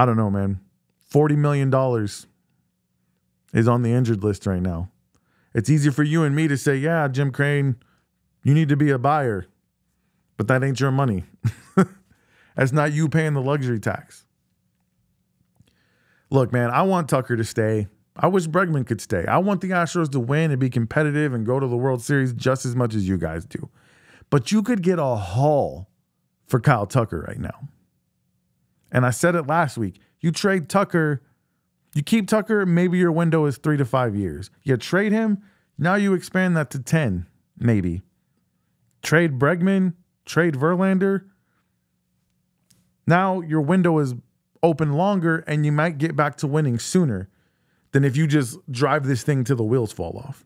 [SPEAKER 1] don't know, man. $40 million is on the injured list right now. It's easy for you and me to say, yeah, Jim Crane, you need to be a buyer. But that ain't your money. That's not you paying the luxury tax. Look, man, I want Tucker to stay. I wish Bregman could stay. I want the Astros to win and be competitive and go to the World Series just as much as you guys do. But you could get a haul for Kyle Tucker right now. And I said it last week. You trade Tucker, you keep Tucker, maybe your window is 3 to 5 years. You trade him, now you expand that to 10, maybe. Trade Bregman, trade Verlander. Now your window is open longer and you might get back to winning sooner than if you just drive this thing till the wheels fall off.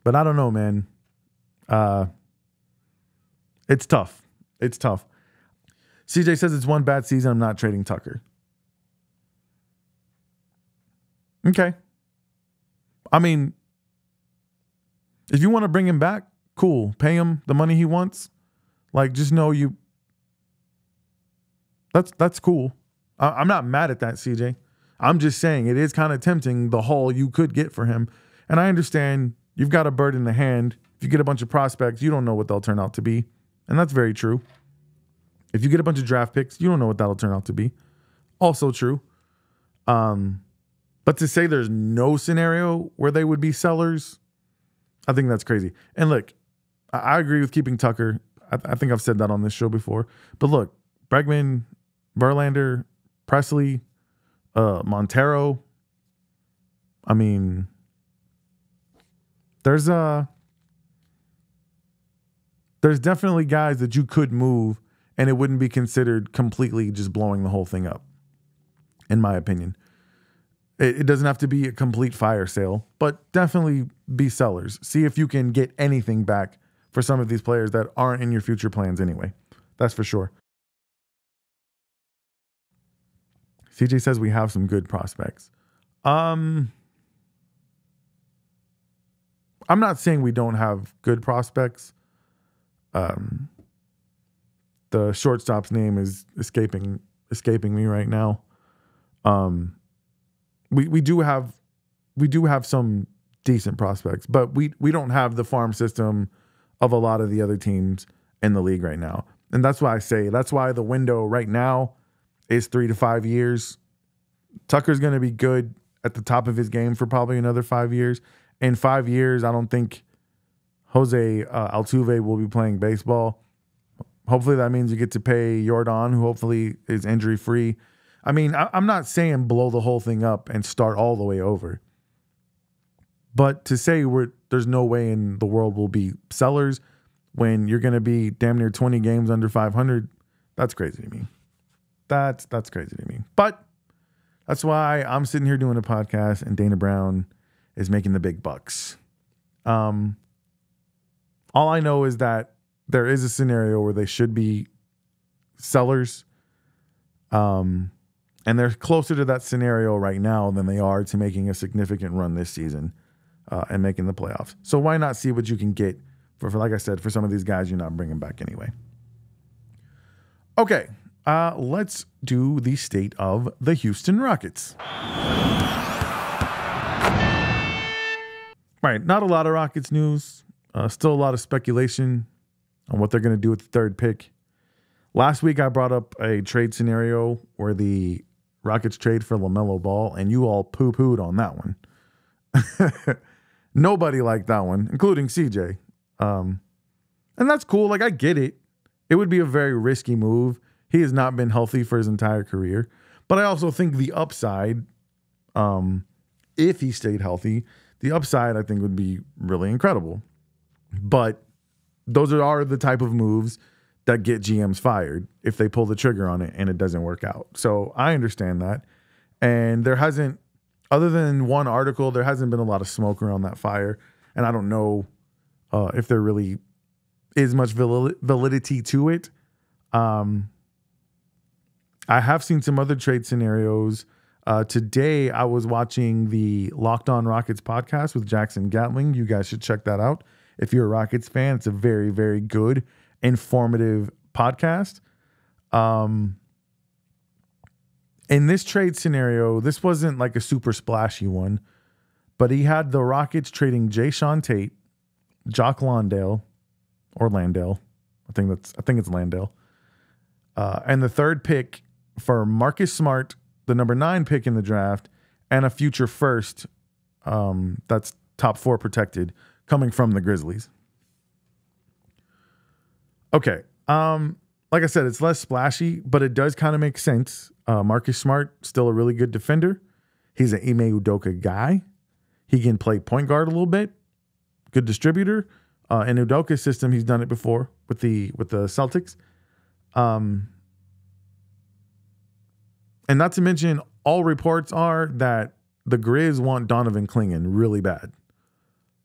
[SPEAKER 1] But I don't know, man. It's tough. It's tough. CJ says it's one bad season. I'm not trading Tucker. Okay. I mean, if you want to bring him back, cool. Pay him the money he wants. Just know you. That's cool. I'm not mad at that, CJ. I'm just saying it is kind of tempting, the haul you could get for him. And I understand you've got a bird in the hand. If you get a bunch of prospects, you don't know what they'll turn out to be. And that's very true. If you get a bunch of draft picks, you don't know what that'll turn out to be. Also true. But to say there's no scenario where they would be sellers, I think that's crazy. And look, I agree with keeping Tucker. I think I've said that on this show before. But look, Bregman, Verlander, Presley, Montero. I mean, there's definitely guys that you could move and it wouldn't be considered completely just blowing the whole thing up, in my opinion. It doesn't have to be a complete fire sale, but definitely be sellers. See if you can get anything back for some of these players that aren't in your future plans anyway. That's for sure. CJ says we have some good prospects. I'm not saying we don't have good prospects. The shortstop's name is escaping me right now. We do have some decent prospects, but we don't have the farm system of a lot of the other teams in the league right now. And that's why that's why the window right now is 3 to 5 years. Tucker's going to be good at the top of his game for probably another 5 years. In 5 years, I don't think Jose Altuve will be playing baseball. Hopefully that means you get to pay Yordan, who hopefully is injury-free. I mean, I'm not saying blow the whole thing up and start all the way over. But to say there's no way in the world we'll be sellers when you're going to be damn near 20 games under 500, that's crazy to me. That's crazy to me. But that's why I'm sitting here doing a podcast and Dana Brown is making the big bucks. All I know is that there is a scenario where they should be sellers. And they're closer to that scenario right now than they are to making a significant run this season and making the playoffs. So why not see what you can get for like I said, for some of these guys you're not bringing back anyway. Okay, let's do the state of the Houston Rockets. Right, not a lot of Rockets news. Still a lot of speculation on what they're going to do with the third pick. Last week I brought up a trade scenario where the Rockets trade for LaMelo Ball, and you all poo-pooed on that one. Nobody liked that one, including CJ. And that's cool. Like, I get it. It would be a very risky move. He has not been healthy for his entire career. But I also think the upside, if he stayed healthy, the upside I think would be really incredible. But those are the type of moves that get GMs fired if they pull the trigger on it and it doesn't work out. So I understand that. And there hasn't, other than one article, there hasn't been a lot of smoke around that fire. And I don't know if there really is much validity to it. I have seen some other trade scenarios. Today, I was watching the Locked On Rockets podcast with Jackson Gatling. You guys should check that out. If you're a Rockets fan, it's a very, very good, informative podcast. In this trade scenario, this wasn't like a super splashy one, but he had the Rockets trading Jayshawn Tate, Jock Landale, or Landale. I think it's Landale. And the third pick for Marcus Smart, the number 9 pick in the draft, and a future first that's top 4 protected coming from the Grizzlies. Okay. Like I said, it's less splashy, but it does kind of make sense. Marcus Smart, still a really good defender. He's an Ime Udoka guy. He can play point guard a little bit. Good distributor. In Udoka's system, he's done it before with the Celtics. And not to mention, all reports are that the Grizz want Donovan Clingan really bad.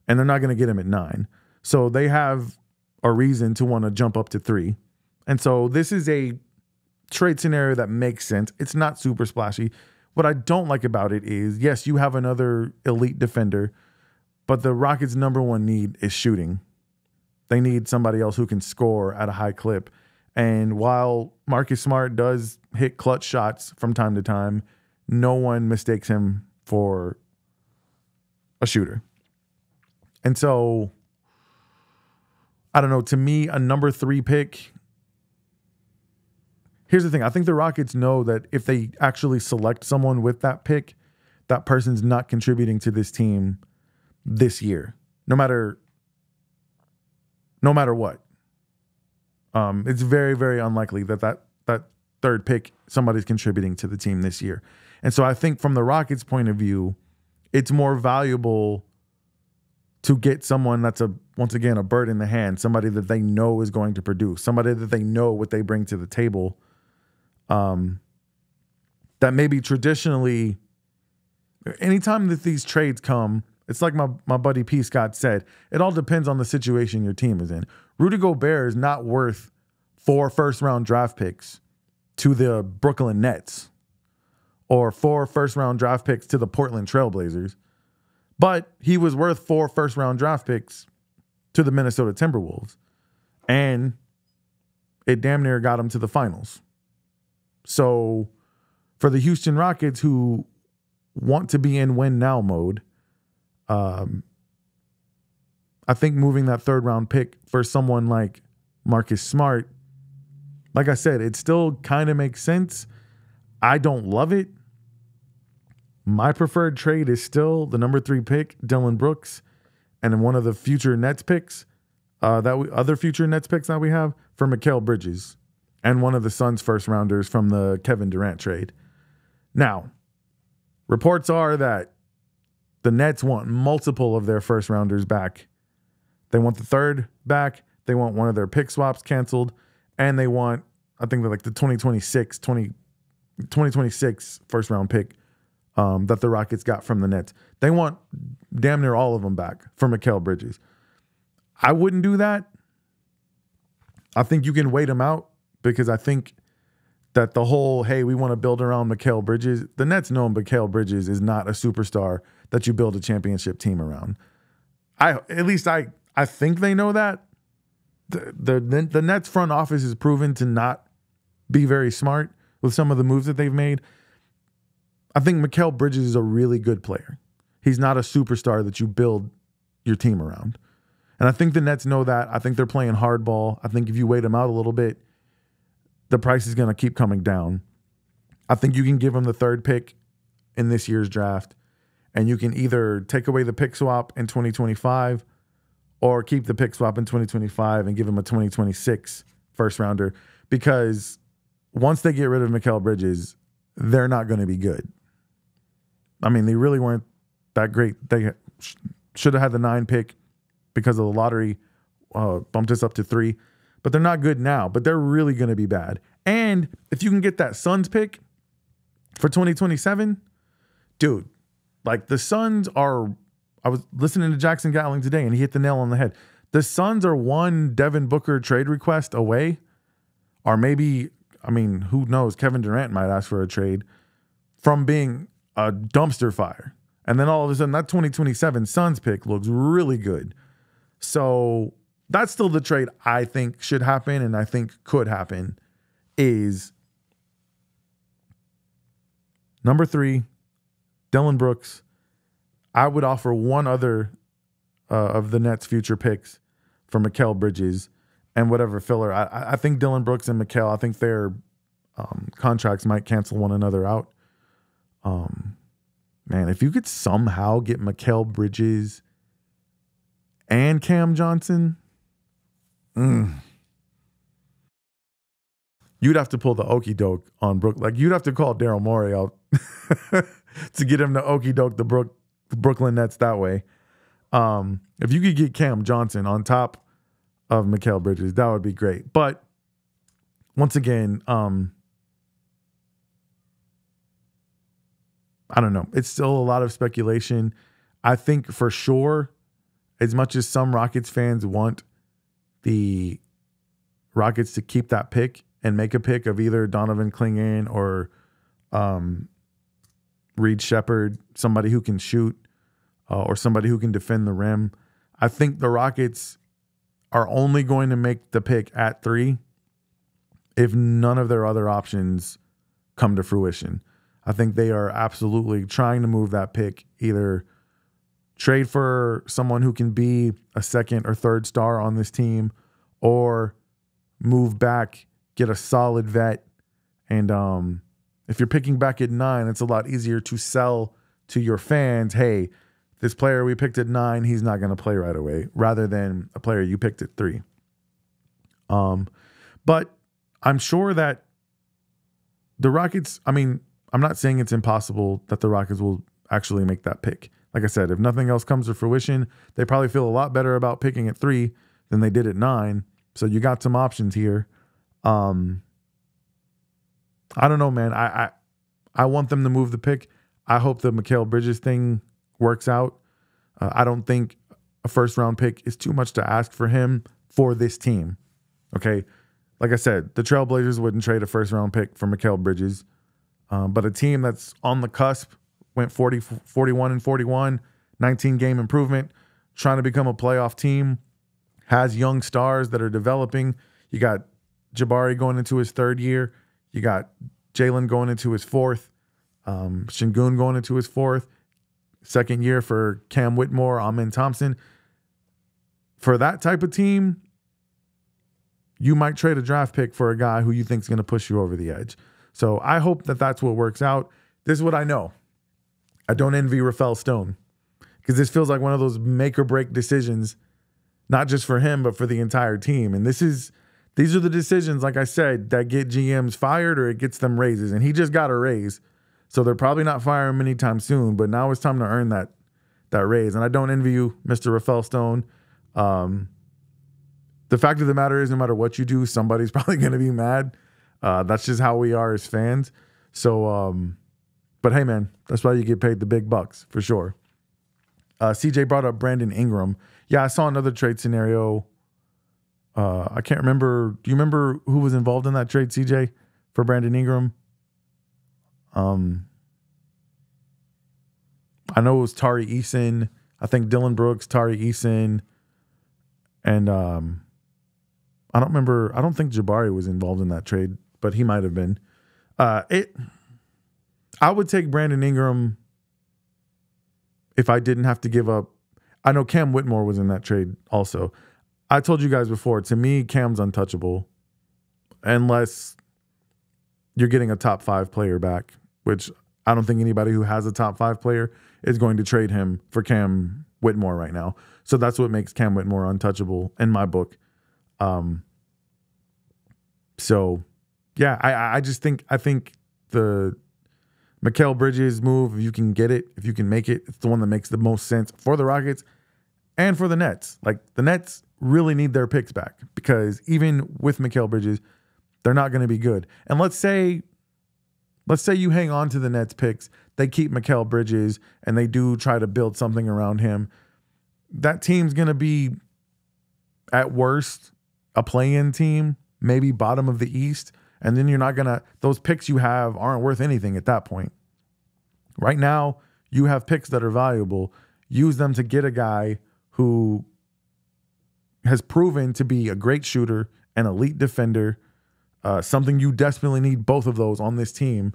[SPEAKER 1] And they're not going to get him at 9. So they have a reason to want to jump up to 3. And so this is a trade scenario that makes sense. It's not super splashy. What I don't like about it is, yes, you have another elite defender, but the Rockets' number one need is shooting. They need somebody else who can score at a high clip. And while Marcus Smart does hit clutch shots from time to time, no one mistakes him for a shooter. And so, I don't know, to me, a number 3 pick. Here's the thing. I think the Rockets know that if they actually select someone with that pick, that person's not contributing to this team this year, no matter what. It's very, very unlikely that third pick, somebody's contributing to the team this year. And so I think from the Rockets' point of view, it's more valuable to get someone that's once again a bird in the hand, somebody that they know is going to produce, somebody that they know what they bring to the table. That maybe traditionally, anytime that these trades come, it's like my buddy P. Scott said, it all depends on the situation your team is in. Rudy Gobert is not worth 4 first-round draft picks to the Brooklyn Nets or 4 first-round draft picks to the Portland Trailblazers. But he was worth 4 first-round draft picks to the Minnesota Timberwolves. And it damn near got him to the finals. So for the Houston Rockets, who want to be in win-now mode, I think moving that 3rd-round pick for someone like Marcus Smart, like I said, it still kind of makes sense. I don't love it. My preferred trade is still the number 3 pick, Dillon Brooks, and then one of the future Nets picks, other future Nets picks that we have for Mikal Bridges, and one of the Suns' first rounders from the Kevin Durant trade. Now, reports are that the Nets want multiple of their first rounders back. They want the 3rd back. They want one of their pick swaps canceled, and they want, I think, they're like the 2026 first round pick that the Rockets got from the Nets. They want damn near all of them back for Mikal Bridges. I wouldn't do that. I think you can wait them out because I think that the whole, hey, we want to build around Mikal Bridges, the Nets know Mikal Bridges is not a superstar that you build a championship team around. At least I think they know that. The Nets front office is proven to not be very smart with some of the moves that they've made. I think Mikal Bridges is a really good player. He's not a superstar that you build your team around. And I think the Nets know that. I think they're playing hardball. I think if you wait him out a little bit, the price is going to keep coming down. I think you can give him the 3rd pick in this year's draft, and you can either take away the pick swap in 2025 or keep the pick swap in 2025 and give him a 2026 first rounder, because once they get rid of Mikal Bridges, they're not going to be good. I mean, they really weren't that great. They should have had the 9 pick because of the lottery, bumped us up to 3. But they're not good now, but they're really going to be bad. And if you can get that Suns pick for 2027, dude, like the Suns are, I was listening to Jackson Gatling today and he hit the nail on the head. The Suns are one Devin Booker trade request away, or maybe, I mean, who knows, Kevin Durant might ask for a trade, from being a dumpster fire. And then all of a sudden that 2027 Suns pick looks really good. So that's still the trade I think should happen and I think could happen, is number 3, Dillon Brooks. I would offer one other of the Nets' future picks for Mikal Bridges and whatever filler. I think Dillon Brooks and Mikal, I think their contracts might cancel one another out. Man, if you could somehow get Mikal Bridges and Cam Johnson, you'd have to pull the okie doke on Brook. Like, you'd have to call Daryl Morey out to get him to okie doke the Brooklyn Nets that way. If you could get Cam Johnson on top of Mikal Bridges, that would be great. But once again, I don't know. It's still a lot of speculation. I think for sure, as much as some Rockets fans want the Rockets to keep that pick and make a pick of either Donovan Clingan or Reed Shepherd, somebody who can shoot or somebody who can defend the rim, I think the Rockets are only going to make the pick at 3 if none of their other options come to fruition. I think they are absolutely trying to move that pick, either trade for someone who can be a 2nd or 3rd star on this team, or move back, get a solid vet. And if you're picking back at 9, it's a lot easier to sell to your fans, hey, this player we picked at 9, he's not going to play right away, rather than a player you picked at 3. But I'm sure that the Rockets, I mean, I'm not saying it's impossible that the Rockets will actually make that pick. Like I said, if nothing else comes to fruition, they probably feel a lot better about picking at 3 than they did at 9. So you got some options here. I don't know, man. I want them to move the pick. I hope the Mikal Bridges thing works out. I don't think a 1st-round pick is too much to ask for him for this team. Okay? Like I said, the Trailblazers wouldn't trade a 1st-round pick for Mikal Bridges. But a team that's on the cusp, went 41-41, 19-game improvement, trying to become a playoff team, has young stars that are developing. You got Jabari going into his 3rd year. You got Jalen going into his 4th. Şengün going into his 4th. 2nd year for Cam Whitmore, Amen Thompson. For that type of team, you might trade a draft pick for a guy who you think is going to push you over the edge. So I hope that that's what works out. This is what I know. I don't envy Rafael Stone because this feels like one of those make or break decisions, not just for him, but for the entire team. And these are the decisions, like I said, that get GMs fired or it gets them raises. And he just got a raise. So they're probably not firing him anytime soon, but now it's time to earn that raise. And I don't envy you, Mr. Rafael Stone. The fact of the matter is, no matter what you do, somebody's probably going to be mad. That's just how we are as fans. So, but hey, man, that's why you get paid the big bucks for sure. CJ brought up Brandon Ingram. Yeah, I saw another trade scenario. I can't remember. Do you remember who was involved in that trade, CJ, for Brandon Ingram? I know it was Tari Eason. I think Dylan Brooks, Tari Eason, and I don't remember. I don't think Jabari was involved in that trade, but he might have been. I would take Brandon Ingram if I didn't have to give up. I know Cam Whitmore was in that trade also. I told you guys before, to me, Cam's untouchable unless you're getting a top 5 player back, which I don't think anybody who has a top 5 player is going to trade him for Cam Whitmore right now. So that's what makes Cam Whitmore untouchable in my book. So yeah, I think the Mikal Bridges move, if you can get it, if you can make it, it's the one that makes the most sense for the Rockets and for the Nets. Like, the Nets really need their picks back because even with Mikal Bridges, they're not going to be good. And let's say you hang on to the Nets picks, they keep Mikal Bridges, and they do try to build something around him. That team's going to be, at worst, a play-in team, maybe bottom of the East. And then you're not going to, those picks you have aren't worth anything at that point. Right now, you have picks that are valuable. Use them to get a guy who has proven to be a great shooter, an elite defender, something you desperately need both of those on this team.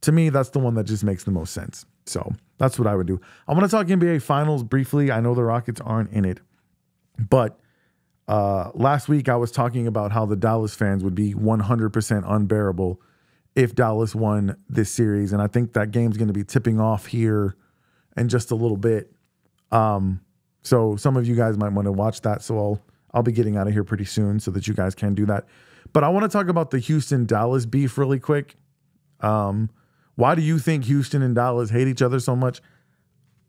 [SPEAKER 1] To me, that's the one that just makes the most sense. So that's what I would do. I want to talk NBA Finals briefly. I know the Rockets aren't in it, but last week I was talking about how the Dallas fans would be 100% unbearable if Dallas won this series. And I think that game's going to be tipping off here in just a little bit. So some of you guys might want to watch that. So I'll be getting out of here pretty soon so that you guys can do that. But I want to talk about the Houston-Dallas beef really quick. Why do you think Houston and Dallas hate each other so much?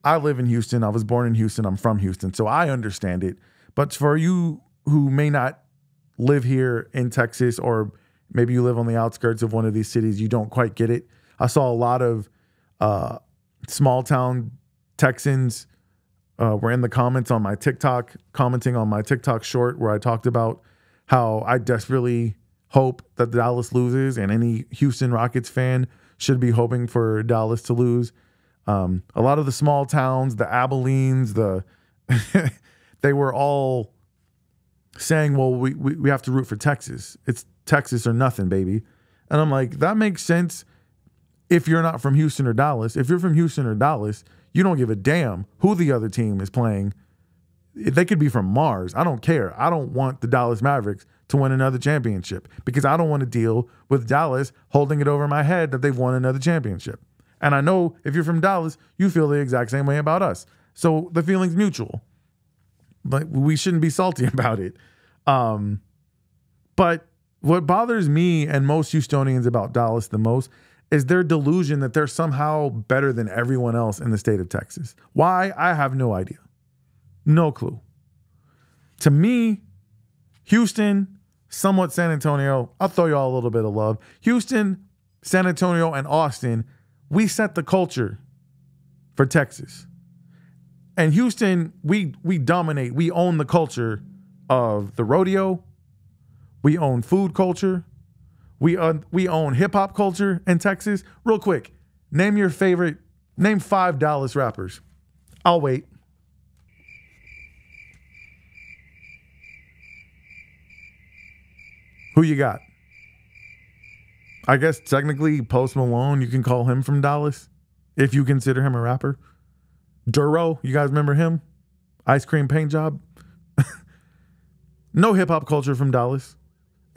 [SPEAKER 1] I live in Houston. I was born in Houston. I'm from Houston. So I understand it. But for you who may not live here in Texas, or maybe you live on the outskirts of one of these cities, you don't quite get it. I saw a lot of small town Texans were in the comments on my TikTok, commenting on my TikTok short where I talked about how I desperately hope that Dallas loses, and any Houston Rockets fan should be hoping for Dallas to lose. A lot of the small towns, the Abilenes, they were all saying, well, we have to root for Texas. It's Texas or nothing, baby. And I'm like, that makes sense if you're not from Houston or Dallas. If you're from Houston or Dallas, you don't give a damn who the other team is playing. They could be from Mars. I don't care. I don't want the Dallas Mavericks to win another championship because I don't want to deal with Dallas holding it over my head that they've won another championship. And I know if you're from Dallas, you feel the exact same way about us. So the feeling's mutual. But we shouldn't be salty about it. But what bothers me and most Houstonians about Dallas the most is their delusion that they're somehow better than everyone else in the state of Texas. Why? I have no idea. No clue. To me, Houston, somewhat San Antonio, I'll throw y'all a little bit of love. Houston, San Antonio, and Austin, we set the culture for Texas. And Houston, we dominate. We own the culture of the rodeo. We own food culture. We own hip-hop culture in Texas. Real quick, name 5 Dallas rappers. I'll wait. Who you got? I guess technically Post Malone, you can call him from Dallas if you consider him a rapper. Duro, you guys remember him? Ice cream paint job. No hip hop culture from Dallas.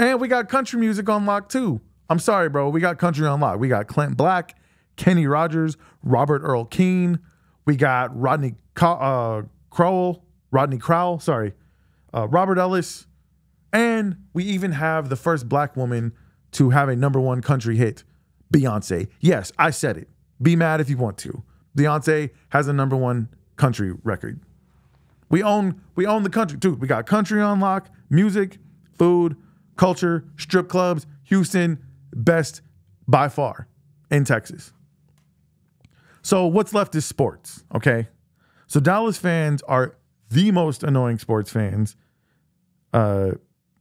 [SPEAKER 1] And we got country music on lock too. I'm sorry, bro. We got country on lock. We got Clint Black, Kenny Rogers, Robert Earl Keen. We got Rodney Crowell, Robert Ellis. And we even have the first black woman to have a #1 country hit, Beyonce. Yes, I said it. Be mad if you want to. Beyonce has a #1 country record. We own the country, dude. We got country on lock, music, food, culture, strip clubs. Houston, best by far in Texas. So what's left is sports, okay? So Dallas fans are the most annoying sports fans on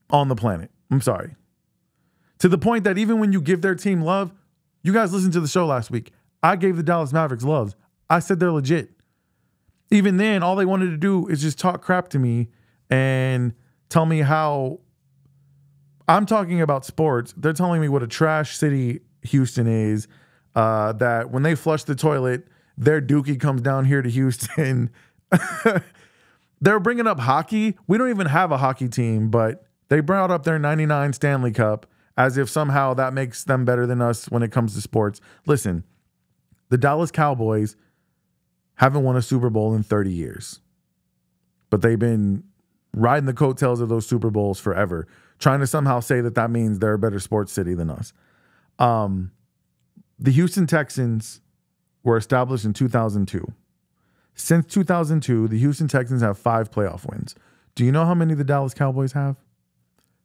[SPEAKER 1] the planet. I'm sorry. To the point that even when you give their team love, you guys listened to the show last week. I gave the Dallas Mavericks love. I said they're legit. Even then, all they wanted to do is just talk crap to me and tell me how I'm talking about sports. They're telling me what a trash city Houston is, that when they flush the toilet, their dookie comes down here to Houston. They're bringing up hockey. We don't even have a hockey team, but they brought up their 99 Stanley Cup as if somehow that makes them better than us when it comes to sports. Listen, the Dallas Cowboys haven't won a Super Bowl in 30 years, but they've been riding the coattails of those Super Bowls forever, trying to somehow say that that means they're a better sports city than us. The Houston Texans were established in 2002. Since 2002, the Houston Texans have 5 playoff wins. Do you know how many the Dallas Cowboys have?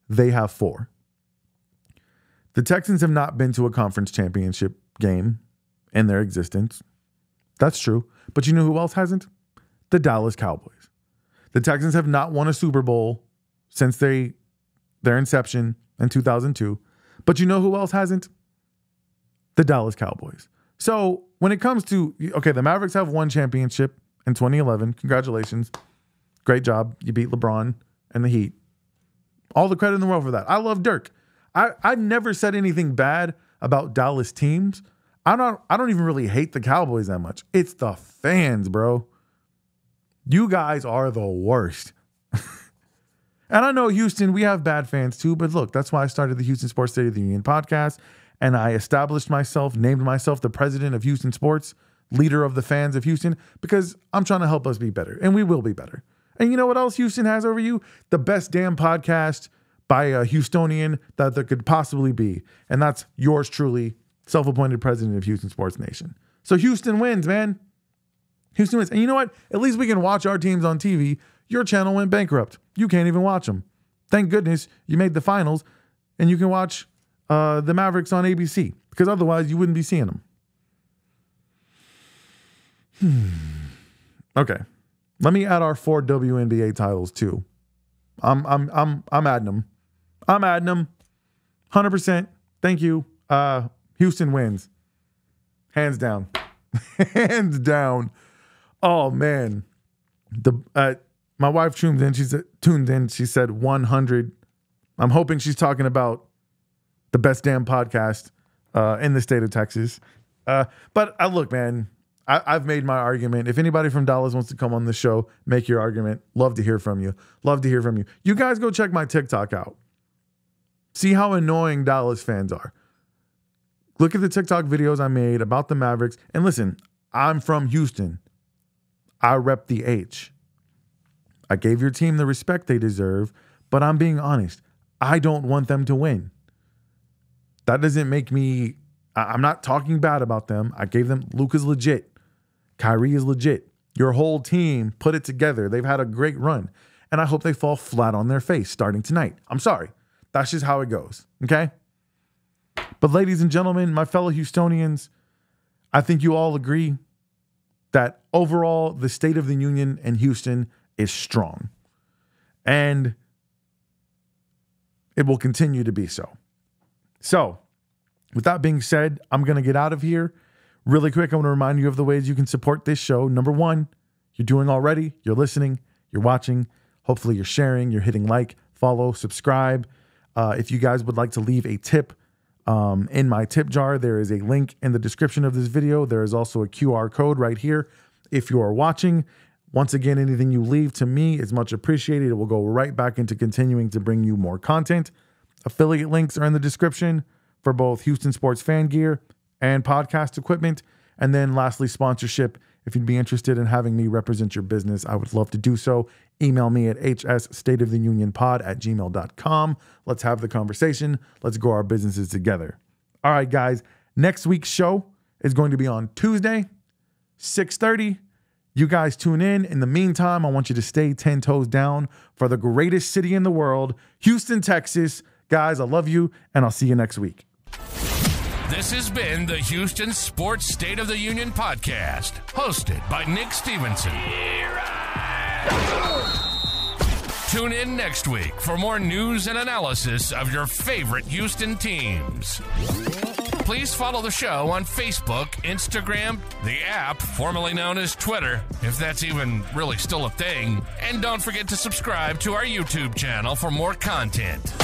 [SPEAKER 1] They have 4. The Texans have not been to a conference championship game in their existence. That's true. But you know who else hasn't? The Dallas Cowboys. The Texans have not won a Super Bowl since their inception in 2002. But you know who else hasn't? The Dallas Cowboys. So when it comes to, okay, the Mavericks have 1 championship in 2011. Congratulations. Great job. You beat LeBron and the Heat. All the credit in the world for that. I love Dirk. I never said anything bad about Dallas teams. I don't even really hate the Cowboys that much. It's the fans, bro. You guys are the worst. And I know Houston, we have bad fans too, but look, that's why I started the Houston Sports State of the Union podcast, and I established myself, named myself the president of Houston Sports, leader of the fans of Houston, because I'm trying to help us be better, and we will be better. And you know what else Houston has over you? The best damn podcast by a Houstonian that there could possibly be, and that's yours truly, self-appointed president of Houston Sports Nation. So Houston wins, man. Houston wins. And you know what? At least we can watch our teams on TV. Your channel went bankrupt. You can't even watch them. Thank goodness you made the finals and you can watch the Mavericks on ABC, because otherwise you wouldn't be seeing them. Okay. Let me add our 4 WNBA titles too. I'm adding them. I'm adding them. 100%. Thank you. Houston wins. Hands down. Hands down. Oh man. My wife tuned in. She said 100. I'm hoping she's talking about the best damn podcast in the state of Texas. But look, man, I've made my argument. If anybody from Dallas wants to come on the show, make your argument. Love to hear from you. Love to hear from you. You guys go check my TikTok out. See how annoying Dallas fans are. Look at the TikTok videos I made about the Mavericks. And listen, I'm from Houston. I rep the H. I gave your team the respect they deserve, but I'm being honest. I don't want them to win. That doesn't make me, I'm not talking bad about them. I gave them, Luka's legit. Kyrie is legit. Your whole team put it together. They've had a great run. And I hope they fall flat on their face starting tonight. I'm sorry. That's just how it goes. Okay? But ladies and gentlemen, my fellow Houstonians, I think you all agree that overall the state of the union in Houston is strong. And it will continue to be so. So, with that being said, I'm going to get out of here. Really quick, I want to remind you of the ways you can support this show. Number 1, you're doing already. You're listening, you're watching. Hopefully you're sharing, you're hitting like, follow, subscribe. If you guys would like to leave a tip in my tip jar, there is a link in the description of this video. There is also a QR code right here. If you are watching, once again, anything you leave to me is much appreciated. It will go right back into continuing to bring you more content. Affiliate links are in the description for both Houston Sports fan gear and podcast equipment. And then lastly, sponsorship. If you'd be interested in having me represent your business, I would love to do so. Email me at hsstateoftheunionpod@gmail.com. Let's have the conversation. Let's grow our businesses together. All right, guys. Next week's show is going to be on Tuesday, 6:30. You guys tune in. In the meantime, I want you to stay 10 toes down for the greatest city in the world, Houston, Texas. Guys, I love you, and I'll see you next week.
[SPEAKER 2] This has been the Houston Sports State of the Union podcast, hosted by Nick Stevenson. Tune in next week for more news and analysis of your favorite Houston teams. Please follow the show on Facebook, Instagram, the app, formerly known as Twitter, if that's even really still a thing. And don't forget to subscribe to our YouTube channel for more content.